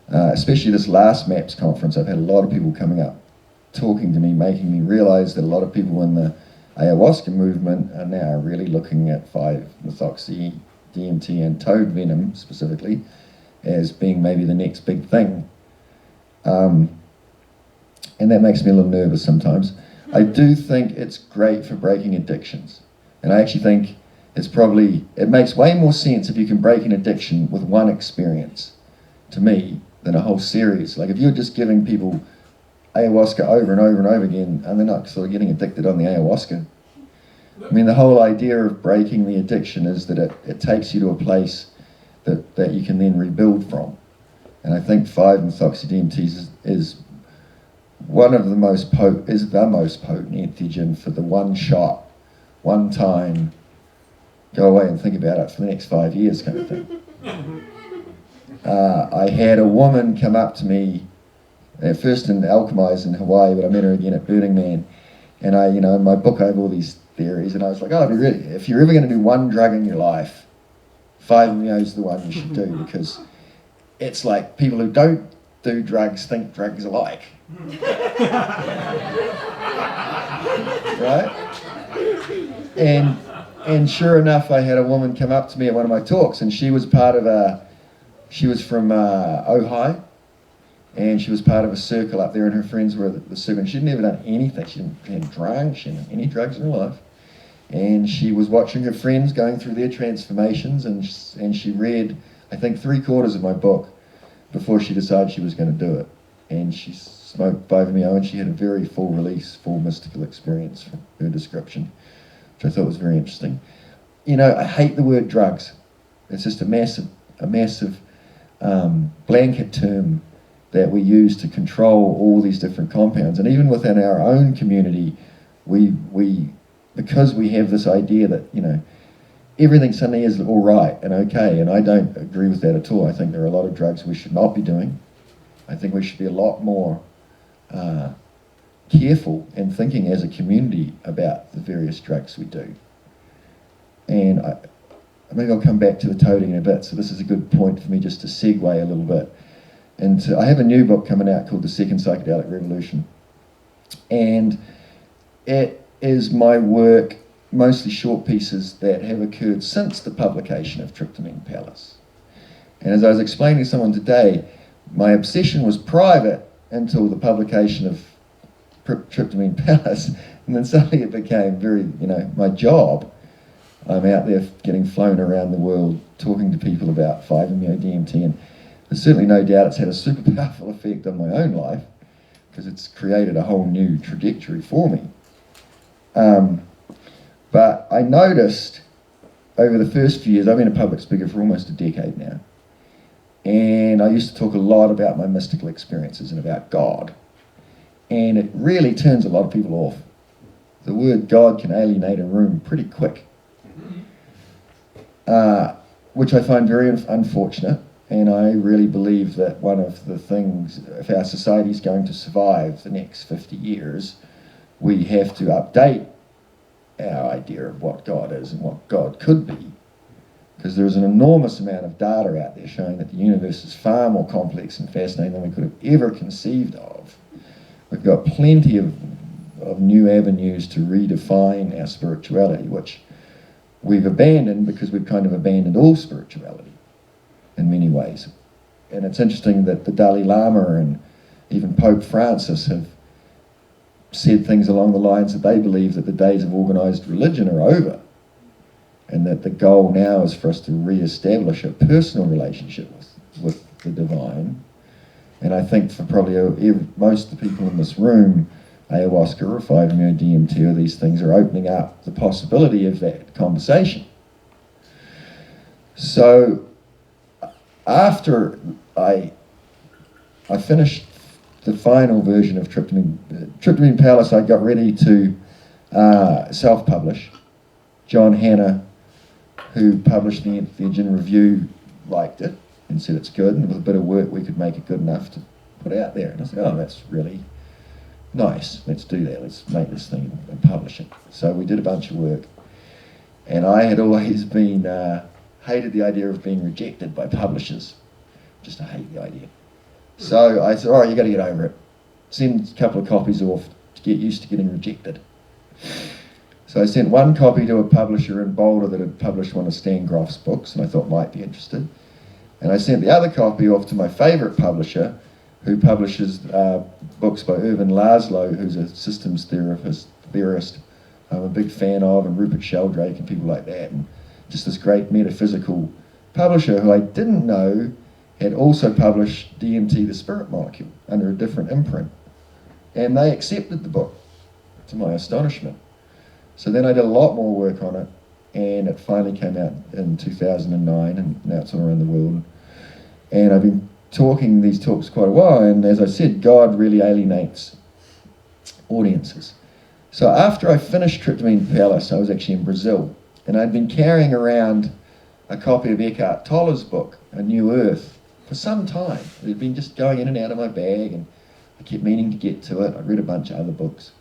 especially this last MAPS conference, I've had a lot of people coming up, talking to me, making me realize that a lot of people in the ayahuasca movement are now really looking at 5-methoxy DMT and toad venom specifically as being maybe the next big thing. And that makes me a little nervous sometimes. I do think it's great for breaking addictions. And I actually think it makes way more sense if you can break an addiction with one experience, to me, than a whole series. Like if you're just giving people ayahuasca over and over and over again, and they're not sort of getting addicted on the ayahuasca. I mean, the whole idea of breaking the addiction is that it takes you to a place that you can then rebuild from. And I think 5-methoxy DMT is the most potent entheogen for the one shot, one time, go away and think about it for the next 5 years kind of thing. I had a woman come up to me, at first in Alchemize in Hawaii, but I met her again at Burning Man. And in my book I have all these theories, and I was like, if you're ever going to do one drug in your life, 5-MeO is the one you should do, because it's like people who don't do drugs think drugs are like. Right? And sure enough, I had a woman come up to me at one of my talks, and she was from Ojai, and she was part of a circle up there, and her friends were the circle, and she'd never done anything. She hadn't drunk, she hadn't had any drugs in her life. And she was watching her friends going through their transformations, and she read, I think, 3/4 of my book before she decided she was going to do it. And she smoked 5-MeO, and she had a very full release, full mystical experience from her description, which I thought was very interesting. I hate the word drugs. It's just a massive blanket term that we use to control all these different compounds. And even within our own community, because we have this idea that, everything suddenly is all right and okay, and I don't agree with that at all. I think there are a lot of drugs we should not be doing. I think we should be a lot more careful and thinking as a community about the various drugs we do. And maybe I'll come back to the toading in a bit, so this is a good point for me just to segue a little bit. And I have a new book coming out called The Second Psychedelic Revolution. And it is my work, mostly short pieces that have occurred since the publication of Tryptamine Palace. And as I was explaining to someone today, my obsession was private until the publication of Tryptamine Palace, and then suddenly it became my job. I'm out there getting flown around the world talking to people about 5-MeO DMT, and there's certainly no doubt it's had a super powerful effect on my own life, because it's created a whole new trajectory for me. But I noticed over the first few years, I've been a public speaker for almost a decade now, and I used to talk a lot about my mystical experiences and about God, and it really turns a lot of people off. The word God can alienate a room pretty quick, which I find very unfortunate. And I really believe that one of the things, if our society is going to survive the next 50 years, we have to update our idea of what God is and what God could be. because there's an enormous amount of data out there showing that the universe is far more complex and fascinating than we could have ever conceived of. We've got plenty of new avenues to redefine our spirituality, which we've abandoned because we've kind of abandoned all spirituality in many ways. And it's interesting that the Dalai Lama and even Pope Francis have said things along the lines that they believe that the days of organised religion are over, and that the goal now is for us to re-establish a personal relationship with the divine. And I think for probably most of the people in this room, ayahuasca or 5-MeO-DMT or these things are opening up the possibility of that conversation. So after I finished the final version of Tryptamine Palace, I got ready to self-publish. John Hanna, who published the Entheogen Review, liked it and said it's good, and with a bit of work we could make it good enough to put out there. And I said, oh, that's really nice, let's do that, let's make this thing and publish it. So we did a bunch of work, and I had always been hated the idea of being rejected by publishers. Just I hate the idea. So I said, all right, you got to get over it. Send a couple of copies off to get used to getting rejected. So I sent one copy to a publisher in Boulder that had published one of Stan Groff's books, and I thought might be interested. And I sent the other copy off to my favourite publisher, who publishes books by Irvin Laszlo, who's a systems theorist I'm a big fan of, and Rupert Sheldrake and people like that, and just this great metaphysical publisher who I didn't know had also published DMT, the spirit molecule, under a different imprint. And they accepted the book, to my astonishment. So then I did a lot more work on it, and it finally came out in 2009, and now it's all around the world. And I've been talking these talks quite a while, and as I said, God really alienates audiences. So after I finished Tryptamine Palace, I was actually in Brazil, and I'd been carrying around a copy of Eckhart Tolle's book, A New Earth, for some time. It had been just going in and out of my bag, and I kept meaning to get to it. I read a bunch of other books.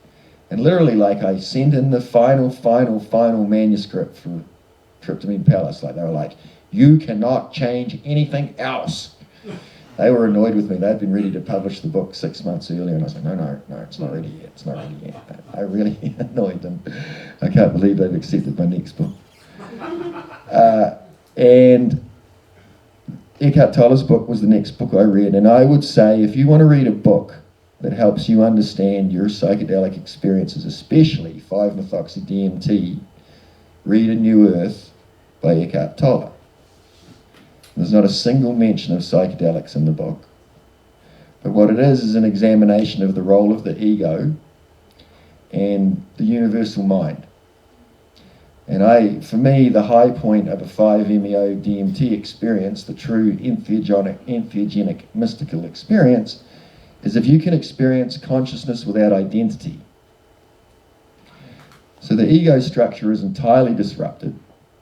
And literally, like, I sent in the final manuscript for Tryptamine Palace. Like, they were like, you cannot change anything else. They were annoyed with me. They'd been ready to publish the book 6 months earlier, and I was like, no, it's not ready yet. It's not ready yet. I really annoyed them. I can't believe they've accepted my next book. And Eckhart Tolle's book was the next book I read. And I would say, if you want to read a book that helps you understand your psychedelic experiences, especially 5-methoxy-DMT, read A New Earth by Eckhart Tolle. There's not a single mention of psychedelics in the book. But what it is an examination of the role of the ego and the universal mind. And for me, the high point of a 5-MeO-DMT experience, the true entheogenic mystical experience, is if you can experience consciousness without identity. So the ego structure is entirely disrupted.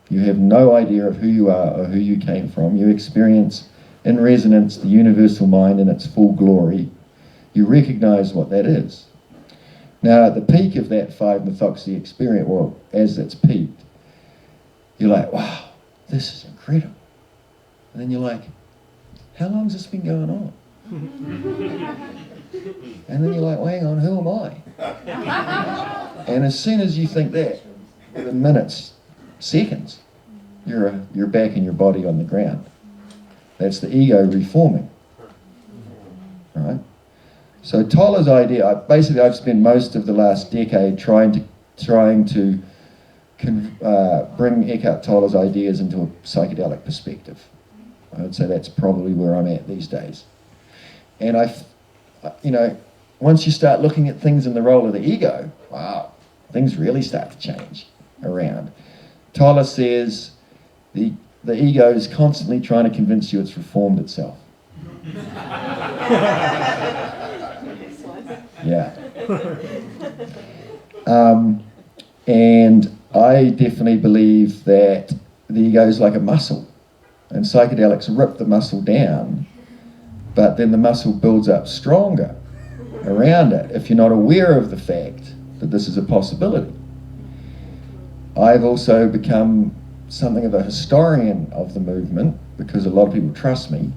You have no idea of who you are or who you came from. You experience in resonance the universal mind in its full glory. You recognize what that is. Now, at the peak of that 5-methoxy experience, well, as it's peaked, you're like, wow, this is incredible. And then you're like, how long's this been going on? And then you're like, well, hang on, who am I? And as soon as you think that, within minutes, seconds, you're back in your body on the ground. That's the ego reforming, right? So Tolle's idea, I've spent most of the last decade trying to bring Eckhart Tolle's ideas into a psychedelic perspective. I would say that's probably where I'm at these days. And once you start looking at things in the role of the ego, wow, things really start to change around. Tolle says the ego is constantly trying to convince you it's reformed itself. Yeah. And I definitely believe that the ego is like a muscle, and psychedelics rip the muscle down, but then the muscle builds up stronger around it if you're not aware of the fact that this is a possibility. I've also become something of a historian of the movement because a lot of people trust me.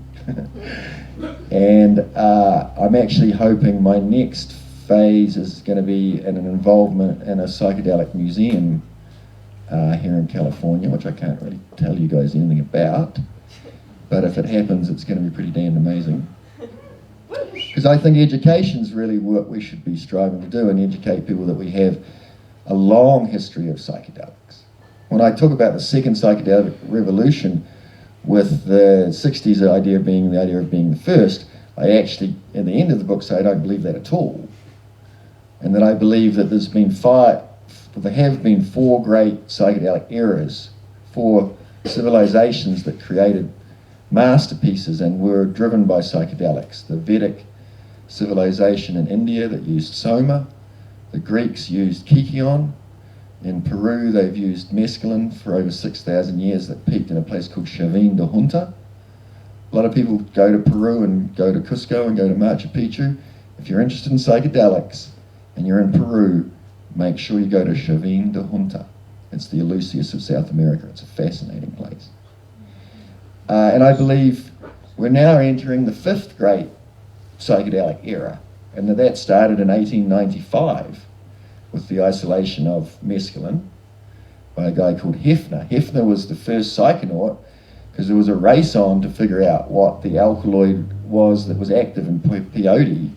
And I'm actually hoping my next phase is going to be an involvement in a psychedelic museum here in California, which I can't really tell you guys anything about. But if it happens, it's going to be pretty damn amazing. Because I think education is really what we should be striving to do, and educate people that we have a long history of psychedelics. When I talk about the second psychedelic revolution, with the 60s the idea of being the first, I actually, at the end of the book, say I don't believe that at all. And that I believe that there have been 4 great psychedelic eras, 4 civilizations that created masterpieces and were driven by psychedelics. The Vedic civilization in India that used soma, the Greeks used kykeon. In Peru, they've used mescaline for over 6,000 years that peaked in a place called Chavin de Junta. A lot of people go to Peru and go to Cusco and go to Machu Picchu. If you're interested in psychedelics and you're in Peru, make sure you go to Chavin de Junta. It's the Eleusis of South America. It's a fascinating place. And I believe we're now entering the 5th great psychedelic era, and that started in 1895 with the isolation of mescaline by a guy called Hefner. Hefner was the first psychonaut because there was a race on to figure out what the alkaloid was that was active in peyote,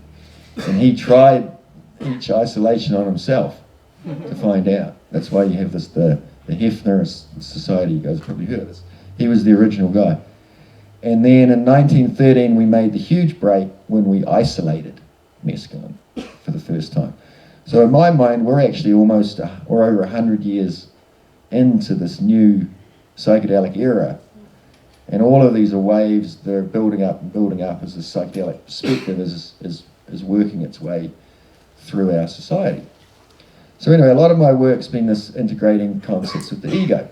and he tried each isolation on himself to find out. That's why you have this, the Hefner Society. You guys have probably heard of this. He was the original guy. And then in 1913 we made the huge break when we isolated mescaline for the first time. So in my mind, we're actually we're over 100 years into this new psychedelic era. And all of these are waves that are building up as the psychedelic perspective is working its way through our society. So anyway, a lot of my work's been this integrating concepts with the ego.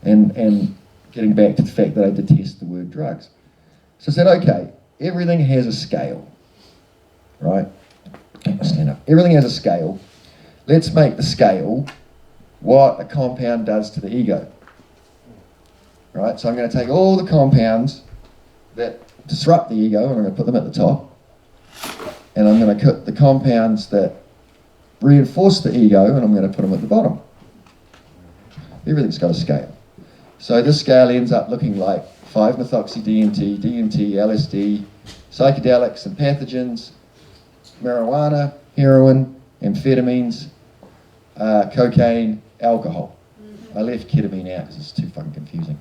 And getting back to the fact that I detest the word drugs. So I said, okay, everything has a scale, right? Stand up. Everything has a scale. Let's make the scale what a compound does to the ego. Right? So I'm going to take all the compounds that disrupt the ego and I'm going to put them at the top. And I'm going to cut the compounds that reinforce the ego and I'm going to put them at the bottom. Everything's got a scale. So this scale ends up looking like 5-methoxy-DMT, DMT, LSD, psychedelics and pathogens, marijuana, heroin, amphetamines, cocaine, alcohol. I left ketamine out because it's too fucking confusing.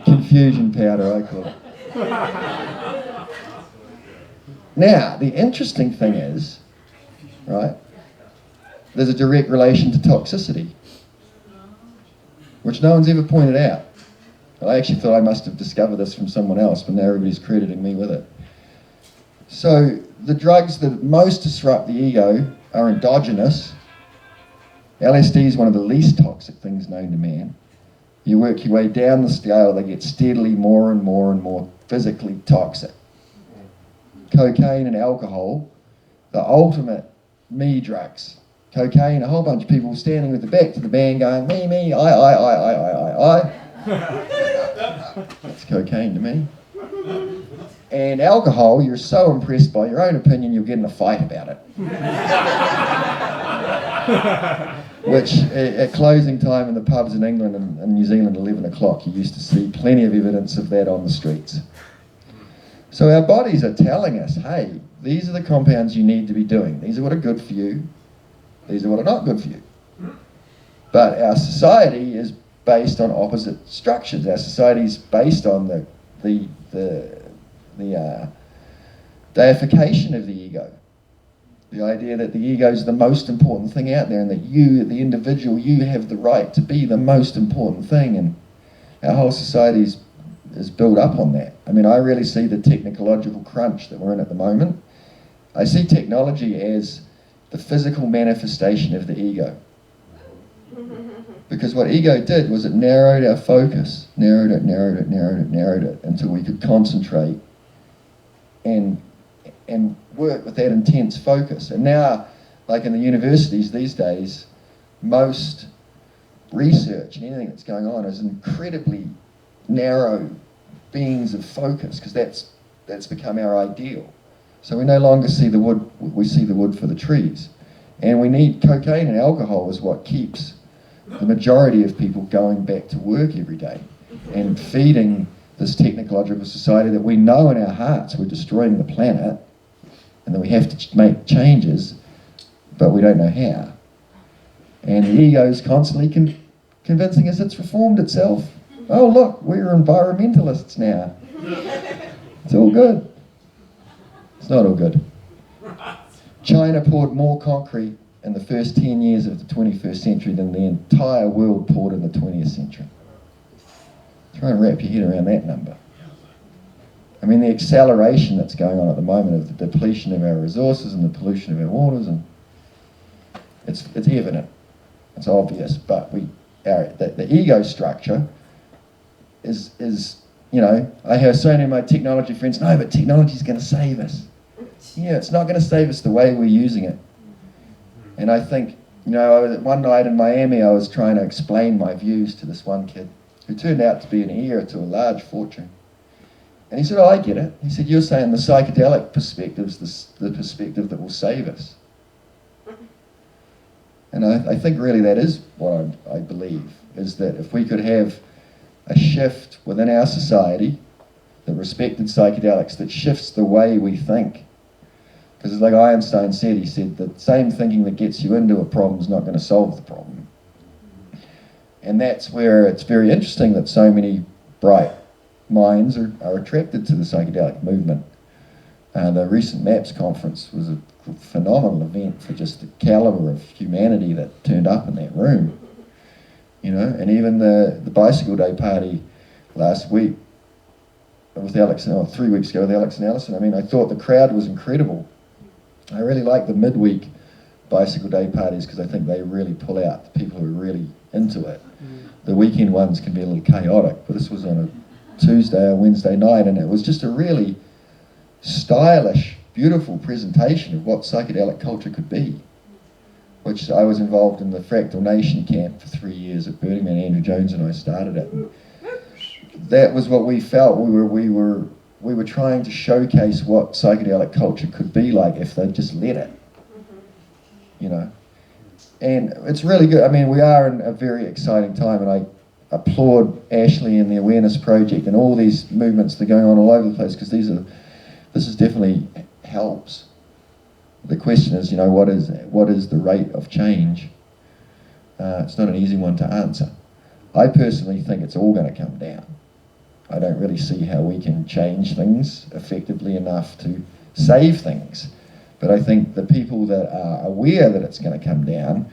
Confusion powder, I call it. Now, the interesting thing is, right, there's a direct relation to toxicity, which no one's ever pointed out. I actually thought I must have discovered this from someone else, but now everybody's crediting me with it. So the drugs that most disrupt the ego are endogenous. LSD is one of the least toxic things known to man. You work your way down the scale, they get steadily more and more and more physically toxic. Cocaine and alcohol, the ultimate me drugs. Cocaine, a whole bunch of people standing with the back to the band going, me, I. That's cocaine to me. And alcohol, you're so impressed by your own opinion, you'll get in a fight about it. Which, at closing time in the pubs in England and New Zealand, 11 o'clock, you used to see plenty of evidence of that on the streets. So our bodies are telling us, hey, these are the compounds you need to be doing. These are what are good for you. These are what are not good for you. But our society is based on opposite structures. Our society is based on the deification of the ego. The idea that the ego is the most important thing out there and that you, the individual, you have the right to be the most important thing. And our whole society is built up on that. I mean, I really see the technological crunch that we're in at the moment. I see technology as the physical manifestation of the ego. Because what ego did was it narrowed our focus, narrowed it until we could concentrate and work with that intense focus. And now Like in the universities these days, most research and anything that's going on is incredibly narrow beams of focus, because that's become our ideal. So we no longer see the wood, we see the wood for the trees. And we need cocaine and alcohol is what keeps the majority of people going back to work every day and feeding this technological society that we know in our hearts we're destroying the planet and that we have to make changes, but we don't know how. And the ego is constantly convincing us it's reformed itself. Oh look, we're environmentalists now. It's all good. It's not all good. China poured more concrete in the first 10 years of the 21st century than the entire world poured in the 20th century. Try and wrap your head around that number. I mean, the acceleration that's going on at the moment of the depletion of our resources and the pollution of our waters, and it's evident, it's obvious, but the ego structure is, you know, I hear so many of my technology friends, no, but technology's going to save us. Yeah, it's not going to save us the way we're using it. And I think, you know, one night in Miami, I was trying to explain my views to this one kid who turned out to be an heir to a large fortune. And he said, oh, I get it. He said, you're saying the psychedelic perspective's the perspective that will save us. And I think really that is what I believe, is that if we could have a shift within our society that respected psychedelics, that shifts the way we think. Because like Einstein said, he said the same thinking that gets you into a problem is not going to solve the problem. And that's where it's very interesting that so many bright minds are attracted to the psychedelic movement. The recent MAPS conference was a phenomenal event for just the caliber of humanity that turned up in that room. You know, and even the Bicycle Day party last week with Alex, 3 weeks ago with Alex and Alison, I mean, I thought the crowd was incredible. I really like the midweek Bicycle Day parties because I think they really pull out the people who are really into it. The weekend ones can be a little chaotic, but this was on a Tuesday or Wednesday night, and it was just a really stylish, beautiful presentation of what psychedelic culture could be, which I was involved in the Fractal Nation camp for 3 years at Burning Man. Andrew Jones and I started it. And that was what we felt. We were trying to showcase what psychedelic culture could be like if they'd just let it, you know. And it's really good. I mean, we are in a very exciting time, and I applaud Ashley and the Awareness Project and all these movements that are going on all over the place, because this is definitely helps. The question is, you know, what is the rate of change? It's not an easy one to answer. I personally think it's all going to come down. I don't really see how we can change things effectively enough to save things. But I think the people that are aware that it's going to come down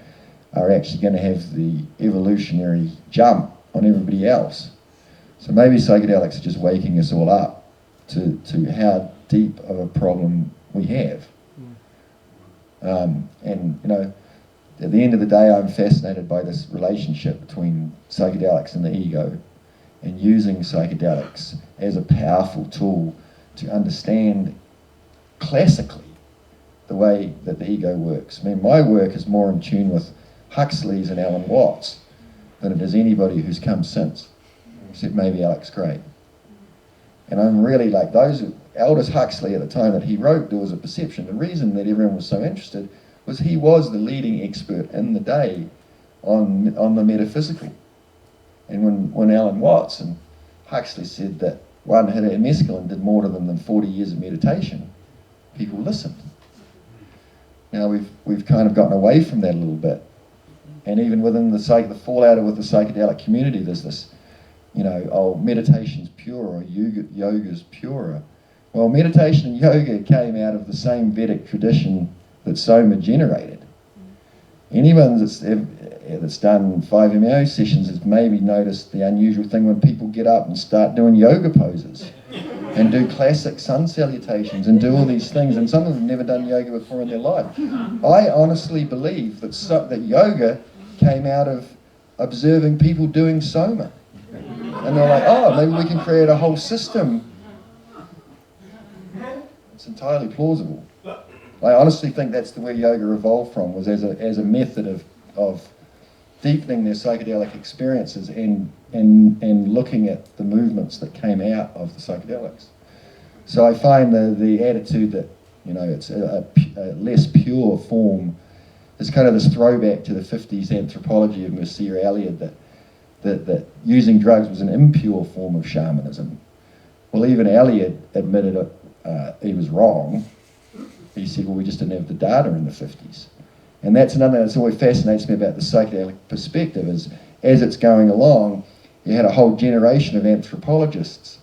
are actually going to have the evolutionary jump on everybody else. So maybe psychedelics are just waking us all up to how deep of a problem we have. And, you know, at the end of the day, I'm fascinated by this relationship between psychedelics and the ego, and using psychedelics as a powerful tool to understand classically the way that the ego works. I mean, my work is more in tune with Huxley's and Alan Watts than it is anybody who's come since, except maybe Alex Gray. And I'm really like those, Aldous Huxley at the time that he wrote, there was a perception. The reason that everyone was so interested was he was the leading expert in the day on the metaphysical. And when Alan Watts and Huxley said that one hit of mescaline did more to them than 40 years of meditation, people listened. Now we've kind of gotten away from that a little bit. And even within the fallout with the psychedelic community, there's this, you know, oh, meditation's pure, or yoga's purer. Well, meditation and yoga came out of the same Vedic tradition that Soma generated. Anyone that's done 5-MeO sessions has maybe noticed the unusual thing when people get up and start doing yoga poses and do classic sun salutations and do all these things, and some of them have never done yoga before in their life. I honestly believe that yoga came out of observing people doing Soma. And they're like, oh, maybe we can create a whole system. It's entirely plausible. I honestly think that's where yoga evolved from, was as a method of deepening their psychedelic experiences and looking at the movements that came out of the psychedelics. So I find the attitude that, you know, it's a less pure form is kind of this throwback to the 50s anthropology of Mircea Eliade that using drugs was an impure form of shamanism. Well, even Eliade admitted he was wrong. He said, well, we just didn't have the data in the 50s. And that's another thing that always fascinates me about the psychedelic perspective is, as it's going along, you had a whole generation of anthropologists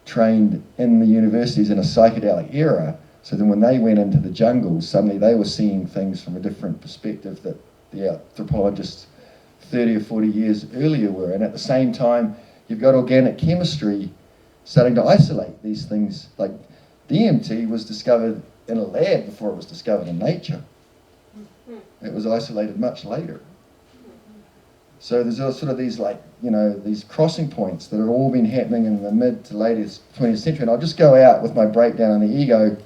trained in the universities in a psychedelic era, so then when they went into the jungles, suddenly they were seeing things from a different perspective that the anthropologists 30 or 40 years earlier were. And at the same time, you've got organic chemistry starting to isolate these things. Like DMT was discovered in a lab before it was discovered in nature. It was isolated much later. So there's sort of these, like, you know, these crossing points that have all been happening in the mid to latest 20th century. And I'll just go out with my breakdown on the ego.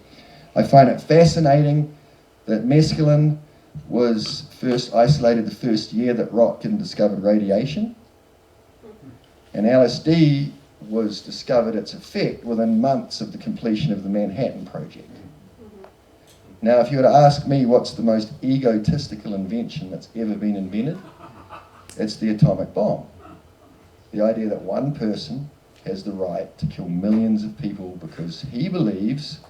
I find it fascinating that mescaline was first isolated the first year that Rotkin discovered radiation. And LSD was discovered its effect within months of the completion of the Manhattan Project. Now, if you were to ask me what's the most egotistical invention that's ever been invented, it's the atomic bomb. The idea that one person has the right to kill millions of people because he believes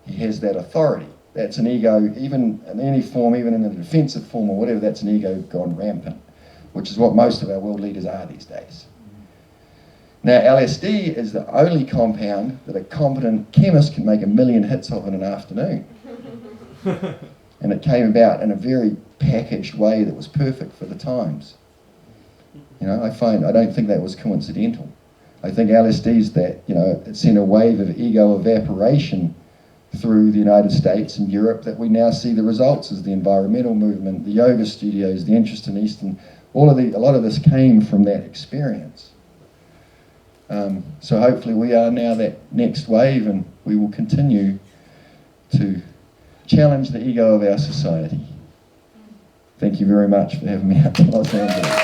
he has that authority. That's an ego, even in any form, even in a defensive form or whatever, that's an ego gone rampant, which is what most of our world leaders are these days. Now, LSD is the only compound that a competent chemist can make 1 million hits of in an afternoon. And it came about in a very packaged way that was perfect for the times. You know, I don't think that was coincidental. I think LSD's that, you know, it sent a wave of ego evaporation through the United States and Europe that we now see the results as the environmental movement, the yoga studios, the interest in Eastern, a lot of this came from that experience. So hopefully we are now that next wave, and we will continue to challenge the ego of our society. Thank you very much for having me out to Los Angeles.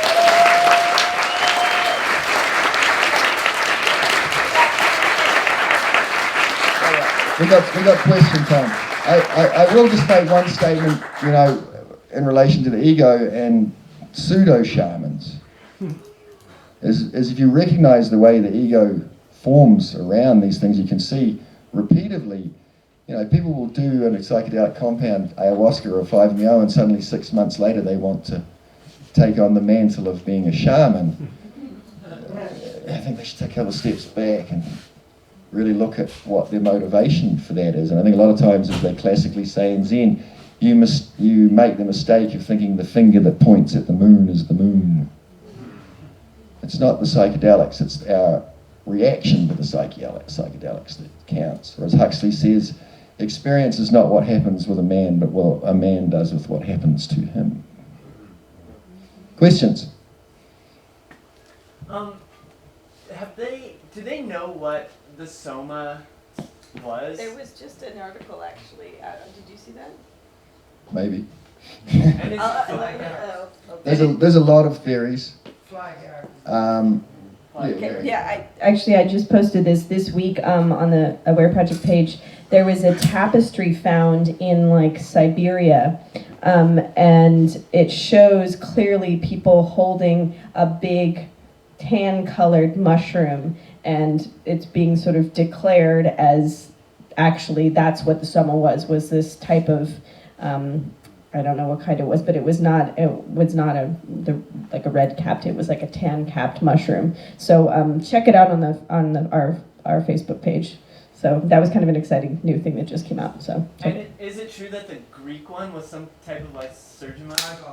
We got question time. I will just make one statement, you know, in relation to the ego and pseudo-shamans. Is if you recognize the way the ego forms around these things, you can see repeatedly, you know, people will do a psychedelic compound, ayahuasca or 5-MeO, and suddenly 6 months later they want to take on the mantle of being a shaman. I think they should take a couple of steps back and really look at what their motivation for that is. And I think a lot of times, as they classically say in Zen, you make the mistake of thinking the finger that points at the moon is the moon. It's not the psychedelics, it's our reaction to the psychedelics that counts. Or as Huxley says, experience is not what happens with a man, but what a man does with what happens to him. Questions? Do they know what the soma was? There was just an article actually. Did you see that? Maybe. And There's a lot of theories. I just posted this week on the Aware Project page. There was a tapestry found in like Siberia, and it shows clearly people holding a big tan-colored mushroom, and it's being sort of declared as actually that's what the soma was this type of I don't know what kind it was, but it was not a red capped. It was like a tan capped mushroom. So check it out on our Facebook page. So that was kind of an exciting new thing that just came out. So. And is it true that the Greek one was some type of like surgeon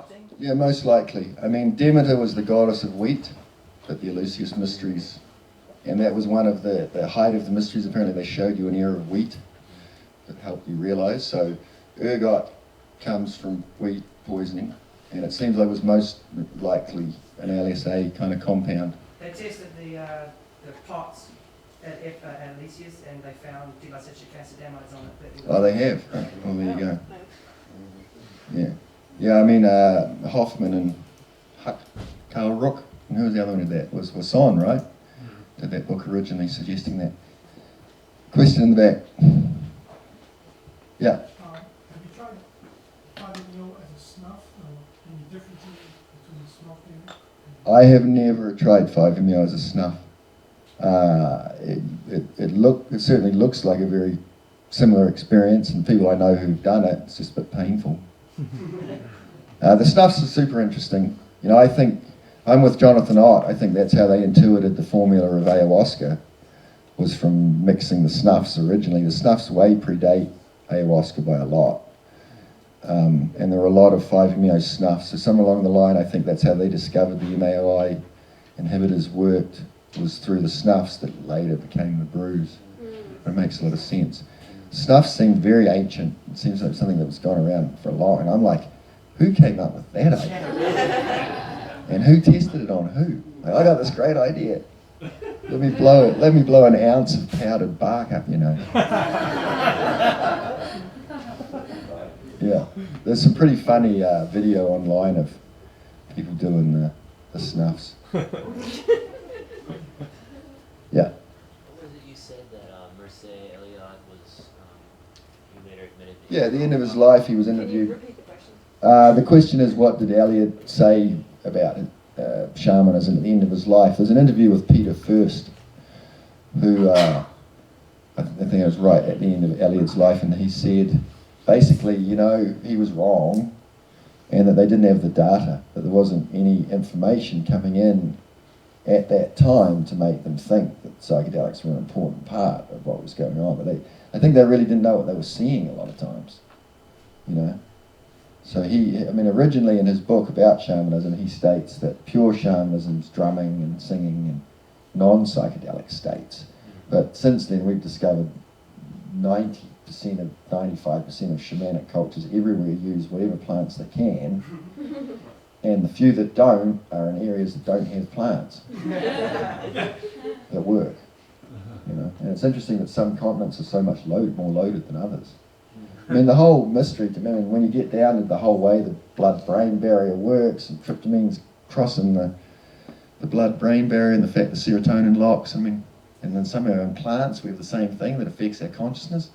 thing? Yeah, most likely. I mean, Demeter was the goddess of wheat at the Eleusis Mysteries, and that was one of the height of the mysteries. Apparently, they showed you an era of wheat that helped you realize. So, ergot comes from wheat poisoning, and it seems like it was most likely an LSA kind of compound. They tested the pots at Elysius, and they found dilacetic acid amides on it. Oh, they have. Well, there you go. Yeah, yeah. I mean, Hoffman and Carl Rook, and who was the other one who did that? Was Son, right? Did that book originally, suggesting that. Question in the back. Yeah. Have you tried 5-MeO as a snuff, or any differences between the snuff and I have never tried 5-MeO as a snuff. It certainly looks like a very similar experience, and people I know who've done it, it's just a bit painful. The snuffs are super interesting. You know, I think, I'm with Jonathan Ott, I think that's how they intuited the formula of ayahuasca, was from mixing the snuffs originally. The snuffs way predate ayahuasca by a lot. And there were a lot of 5-MeO snuffs. So somewhere along the line, I think that's how they discovered the MAOI inhibitors worked, was through the snuffs that later became the brews. It makes a lot of sense. Snuffs seem very ancient. It seems like something that was gone around for a long, and I'm like, who came up with that idea? And who tested it on who? Like, I got this great idea. Let me blow an ounce of powdered bark up, you know. Yeah, there's some pretty funny video online of people doing the snuffs. Yeah. What was it you said that Mircea Eliade was, he later admitted that Yeah, at the end of his life, he was interviewed. Can you repeat the question? The question is, what did Eliade say about shamanism at the end of his life? There's an interview with Peter First, who, I think it was right at the end of Eliade's life, and he said, basically, you know, he was wrong, and that they didn't have the data, that there wasn't any information coming in at that time to make them think that psychedelics were an important part of what was going on. But I think they really didn't know what they were seeing a lot of times, you know. So originally in his book about shamanism, he states that pure shamanism is drumming and singing and non-psychedelic states. But since then, we've discovered 95% of shamanic cultures everywhere use whatever plants they can, and the few that don't are in areas that don't have plants that work. You know, and it's interesting that some continents are so much more loaded than others. I mean, the whole mystery to me, when you get down to the whole way the blood-brain barrier works, and tryptamine's crossing the blood-brain barrier, and the fact that serotonin locks, and then somehow in plants we have the same thing that affects our consciousness.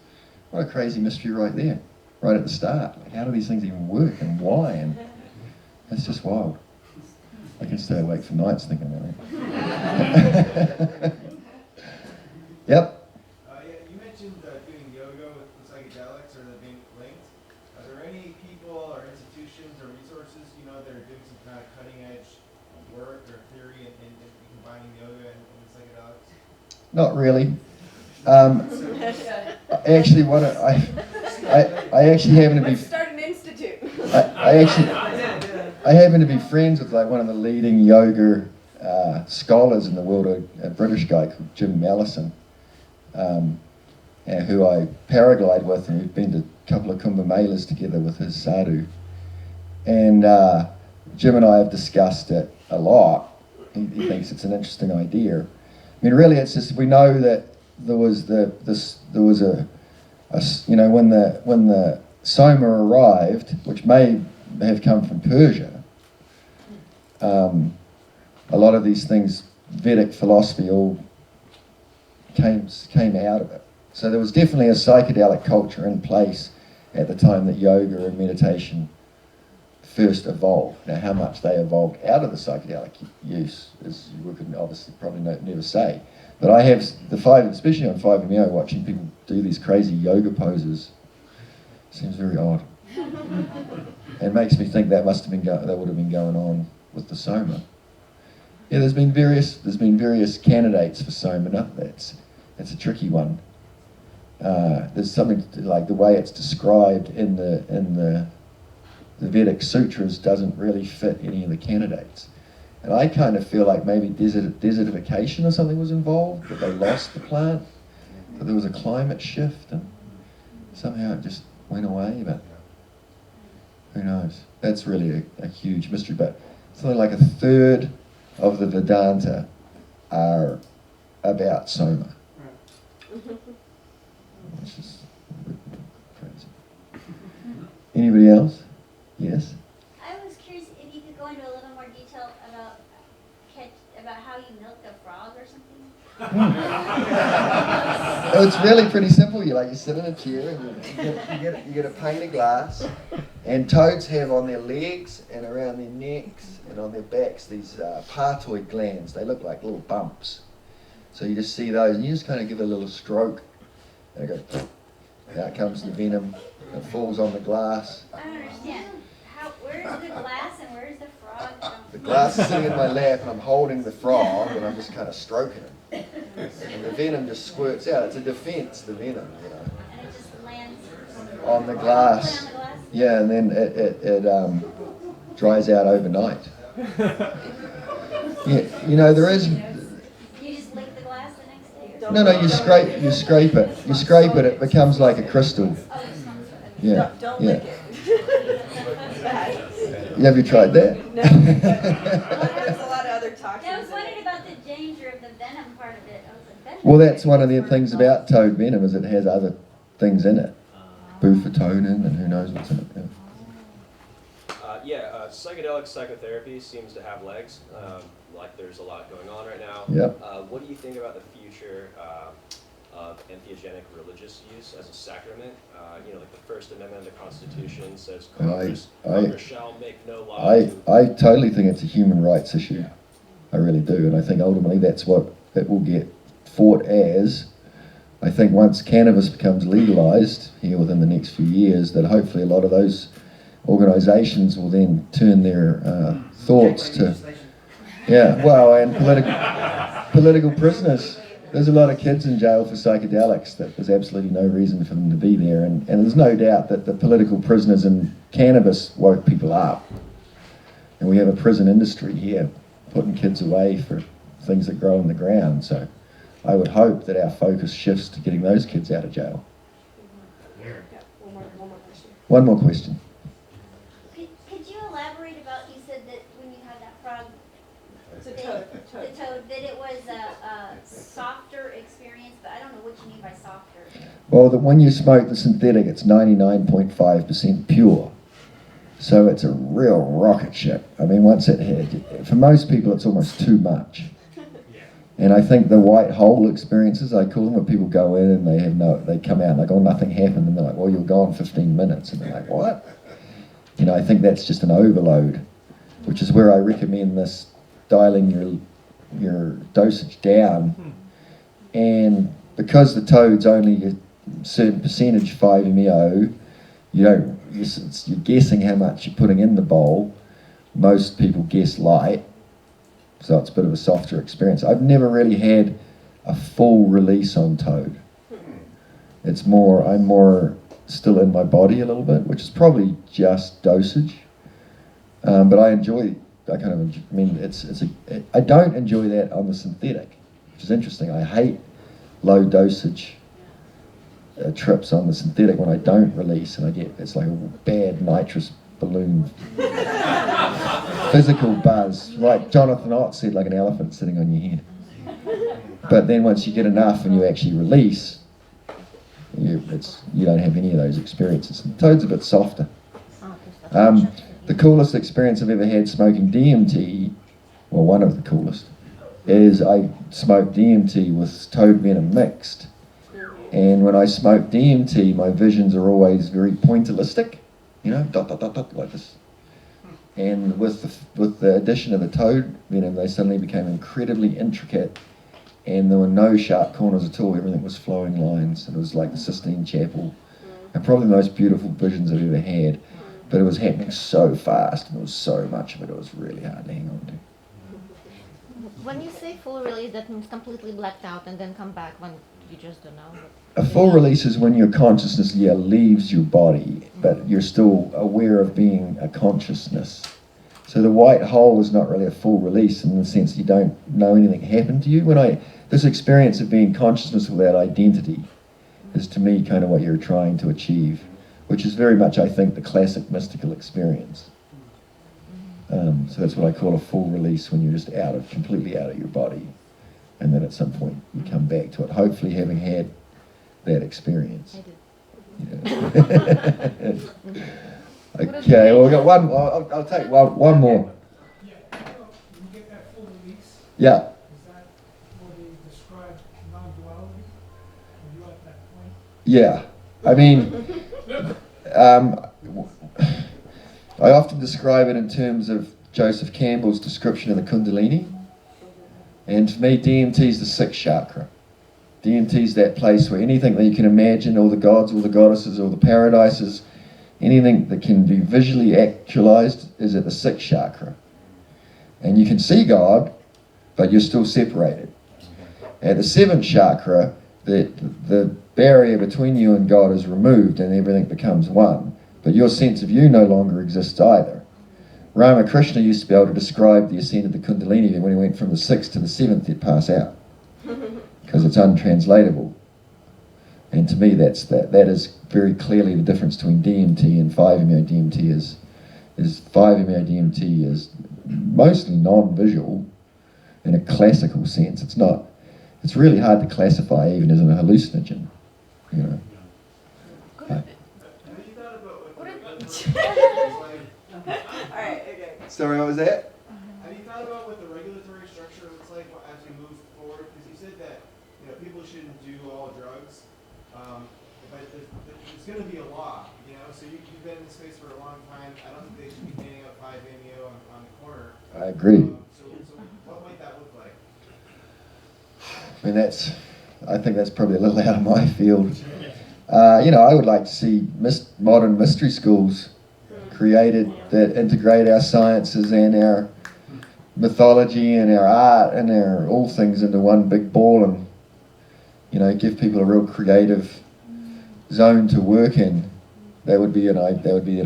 What a crazy mystery right there, right at the start. Like, how do these things even work, and why? And it's just wild. I can stay awake for nights thinking about it. Yep. You mentioned doing yoga with psychedelics, or them being linked. Are there any people or institutions or resources that are doing some kind of cutting-edge work or theory in combining yoga and psychedelics? Not really. Actually, I actually happen to be. Let's start an institute. I happen to be friends with one of the leading yoga scholars in the world, a British guy called Jim Mallison, who I paraglide with, and we've been to a couple of Kumbh Melas together with his sadhu. And Jim and I have discussed it a lot. He thinks it's an interesting idea. I mean, really, it's just, we know that there was when the Soma arrived, which may have come from Persia. A lot of these things, Vedic philosophy, all came out of it. So there was definitely a psychedelic culture in place at the time that yoga and meditation first evolved. Now, how much they evolved out of the psychedelic use is, we could obviously probably never say. But I have especially on 5-MeO, watching people do these crazy yoga poses seems very odd. It makes me think that would have been going on with the Soma. Yeah, there's been various candidates for Soma. No, it's a tricky one. There's something like the way it's described in the Vedic sutras doesn't really fit any of the candidates. And I kind of feel like maybe desertification or something was involved, that they lost the plant, that there was a climate shift, and somehow it just went away, but who knows? That's really a huge mystery, but something like 1/3 of the Vedanta are about Soma. It's just crazy. Anybody else? Yes? I was curious if you could go into a little more detail about how you milked a frog or something. Oh, it's really pretty simple. You sit in a chair and you get a pane of glass, and toads have on their legs and around their necks and on their backs these partoid glands. They look like little bumps. So you just see those, and you just kind of give it a little stroke, and it goes, out comes the venom. It falls on the glass. I don't understand. Where's the glass and where's the frog? The glass is sitting in my lap, and I'm holding the frog, and I'm just kind of stroking him. And the venom just squirts out. It's a defense, the venom, And it just lands on the glass. on the glass? Yeah, and then it dries out overnight. Yeah, there is. You just lick the glass the next day? No, you scrape it. You scrape it. It becomes like a crystal. Oh, it's not. Yeah. Don't yeah. lick it. Bad. Have you tried that? No. Well, there's a lot of other toxins. Yeah, I was in wondering it. about the danger of the venom part of it. I was like, venom? Well, that's one of the things about toad venom is it has other things in it. Bufatonin and who knows what's in it. Yeah. Psychedelic psychotherapy seems to have legs. Like there's a lot going on right now. Yep. What do you think about the future of entheogenic religious use as a sacrament? Like the First Amendment of the Constitution says Congress shall make no law. I totally think it's a human rights issue. I really do, and I think ultimately that's what it will get fought as. I think once cannabis becomes legalized here within the next few years, that hopefully a lot of those organizations will then turn their thoughts to, and political prisoners. There's a lot of kids in jail for psychedelics that there's absolutely no reason for them to be there, and there's no doubt that the political prisoners in cannabis woke people up. And we have a prison industry here putting kids away for things that grow in the ground, so I would hope that our focus shifts to getting those kids out of jail. Yeah, one more question. One more question. Could you elaborate about, you said that when you had that frog, It's a toad. the toad, that it was a softer experience, but I don't know what you mean by softer. Well, when you smoke the synthetic, it's 99.5% pure. So it's a real rocket ship. I mean, once it hit, for most people, it's almost too much. And I think the white hole experiences, I call them, where people go in and they come out and they go, nothing happened, and they're like, well, you're gone 15 minutes, and they're like, what? I think that's just an overload, which is where I recommend this dialing your dosage down. And because the toad's only a certain percentage 5-MeO, you're guessing how much you're putting in the bowl. Most people guess light, so it's a bit of a softer experience. I've never really had a full release on toad. I'm more still in my body a little bit, which is probably just dosage. But I don't enjoy that on the synthetic, which is interesting. I hate low dosage trips on the synthetic when I don't release, and it's like a bad nitrous balloon physical buzz, like Jonathan Ott said, like an elephant sitting on your head. But then once you get enough and you actually release, you don't have any of those experiences. And toad's a bit softer. The coolest experience I've ever had smoking DMT, well, one of the coolest, is I smoked DMT with toad venom mixed. And when I smoke DMT, my visions are always very pointillistic, dot, dot, dot, dot, like this. And with the addition of the toad venom, they suddenly became incredibly intricate, and there were no sharp corners at all. Everything was flowing lines. It was like the Sistine Chapel, and probably the most beautiful visions I've ever had. But it was happening so fast, and there was so much of it, it was really hard to hang on to. When you say full release, that means completely blacked out and then come back when you just don't know. A full release is when your consciousness leaves your body, but you're still aware of being a consciousness. So the white hole is not really a full release in the sense you don't know anything happened to you. This experience of being consciousness without identity is to me kind of what you're trying to achieve, which is very much, I think, the classic mystical experience. So that's what I call a full release, when you're just completely out of your body, and then at some point you come back to it, hopefully having had that experience. I did. Yeah. Okay, well, we got one. I'll take one more. Yeah, you get that full release. Yeah. Is that what they describe non-duality? Are you at that point? Yeah. I mean, I often describe it in terms of Joseph Campbell's description of the Kundalini. And for me, DMT is the sixth chakra. DMT is that place where anything that you can imagine, all the gods, all the goddesses, all the paradises, anything that can be visually actualized is at the sixth chakra. And you can see God, but you're still separated. At the seventh chakra, the barrier between you and God is removed and everything becomes one. But your sense of you no longer exists either. Ramakrishna used to be able to describe the ascent of the Kundalini when he went from the sixth to the seventh, he'd pass out. Because it's untranslatable. And to me, that is very clearly the difference between DMT and 5-MeO-DMT is 5-MeO-DMT is mostly non-visual in a classical sense. It's really hard to classify even as a hallucinogen, you know. Alright, okay. Sorry, what was that? Have you thought about what the regulatory structure looks like as we move forward? Because you said that people shouldn't do all drugs, but there's going to be a law, So you've been in the space for a long time. I don't think they should be handing out 5-MeO on the corner. I agree. So what might that look like? I mean, I think that's probably a little out of my field. I would like to see modern mystery schools created that integrate our sciences and our mythology and our art and our all things into one big ball, and give people a real creative zone to work in. That would be an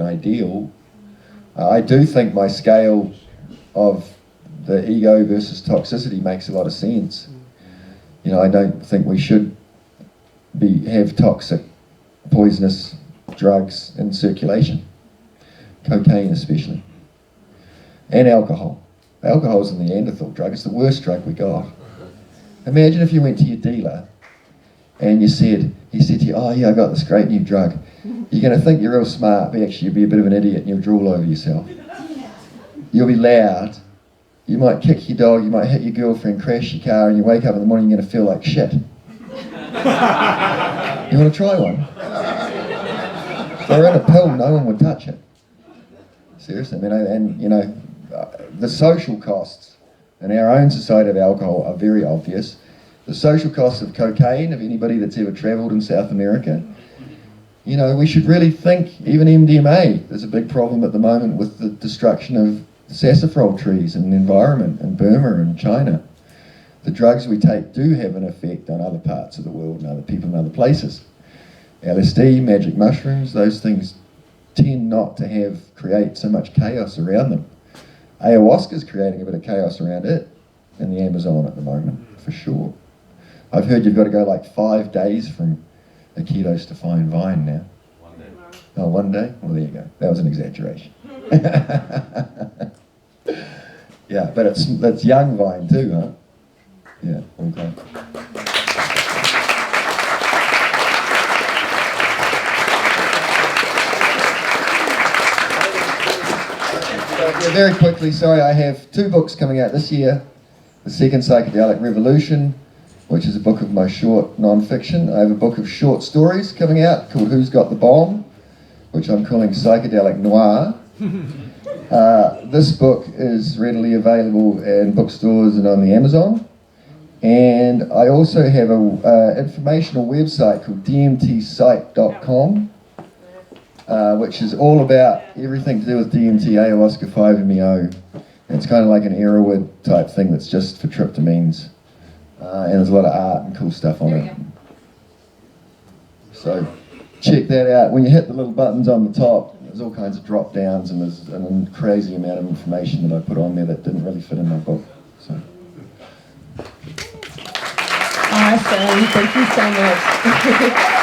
ideal. I do think my scale of the ego versus toxicity makes a lot of sense. I don't think we should have toxic, poisonous drugs in circulation. Cocaine especially. And alcohol. Alcohol's a Neanderthal drug. It's the worst drug we got. Imagine if you went to your dealer and he said to you, oh yeah, I got this great new drug. You're going to think you're real smart, but actually you'll be a bit of an idiot and you'll drool over yourself. You'll be loud. You might kick your dog, you might hit your girlfriend, crash your car, and you wake up in the morning, you're going to feel like shit. You want to try one? If I ran a pill, no one would touch it. Seriously, the social costs in our own society of alcohol are very obvious. The social costs of cocaine, of anybody that's ever travelled in South America, we should really think, even MDMA, there's a big problem at the moment with the destruction of sassafras trees and the environment in Burma and China. The drugs we take do have an effect on other parts of the world and other people in other places. LSD, magic mushrooms, those things tend not to create so much chaos around them. Ayahuasca's creating a bit of chaos around it in the Amazon at the moment, for sure. I've heard you've got to go like 5 days from Iquitos to find vine now. 1 day. Oh, 1 day? Well, there you go. That was an exaggeration. Yeah, but it's young vine too, huh? Yeah, okay. Yeah, very quickly, sorry, I have 2 books coming out this year. The Second Psychedelic Revolution, which is a book of my short non-fiction. I have a book of short stories coming out called Who's Got the Bomb, which I'm calling Psychedelic Noir. This book is readily available in bookstores and on the Amazon. And I also have an informational website called dmtsite.com, which is all about everything to do with DMT, ayahuasca, 5-MeO. It's kind of like an Erowid type thing that's just for tryptamines. And there's a lot of art and cool stuff on it. So check that out. When you hit the little buttons on the top, there's all kinds of drop downs and there's a crazy amount of information that I put on there that didn't really fit in my book. So. Awesome. Thank you so much.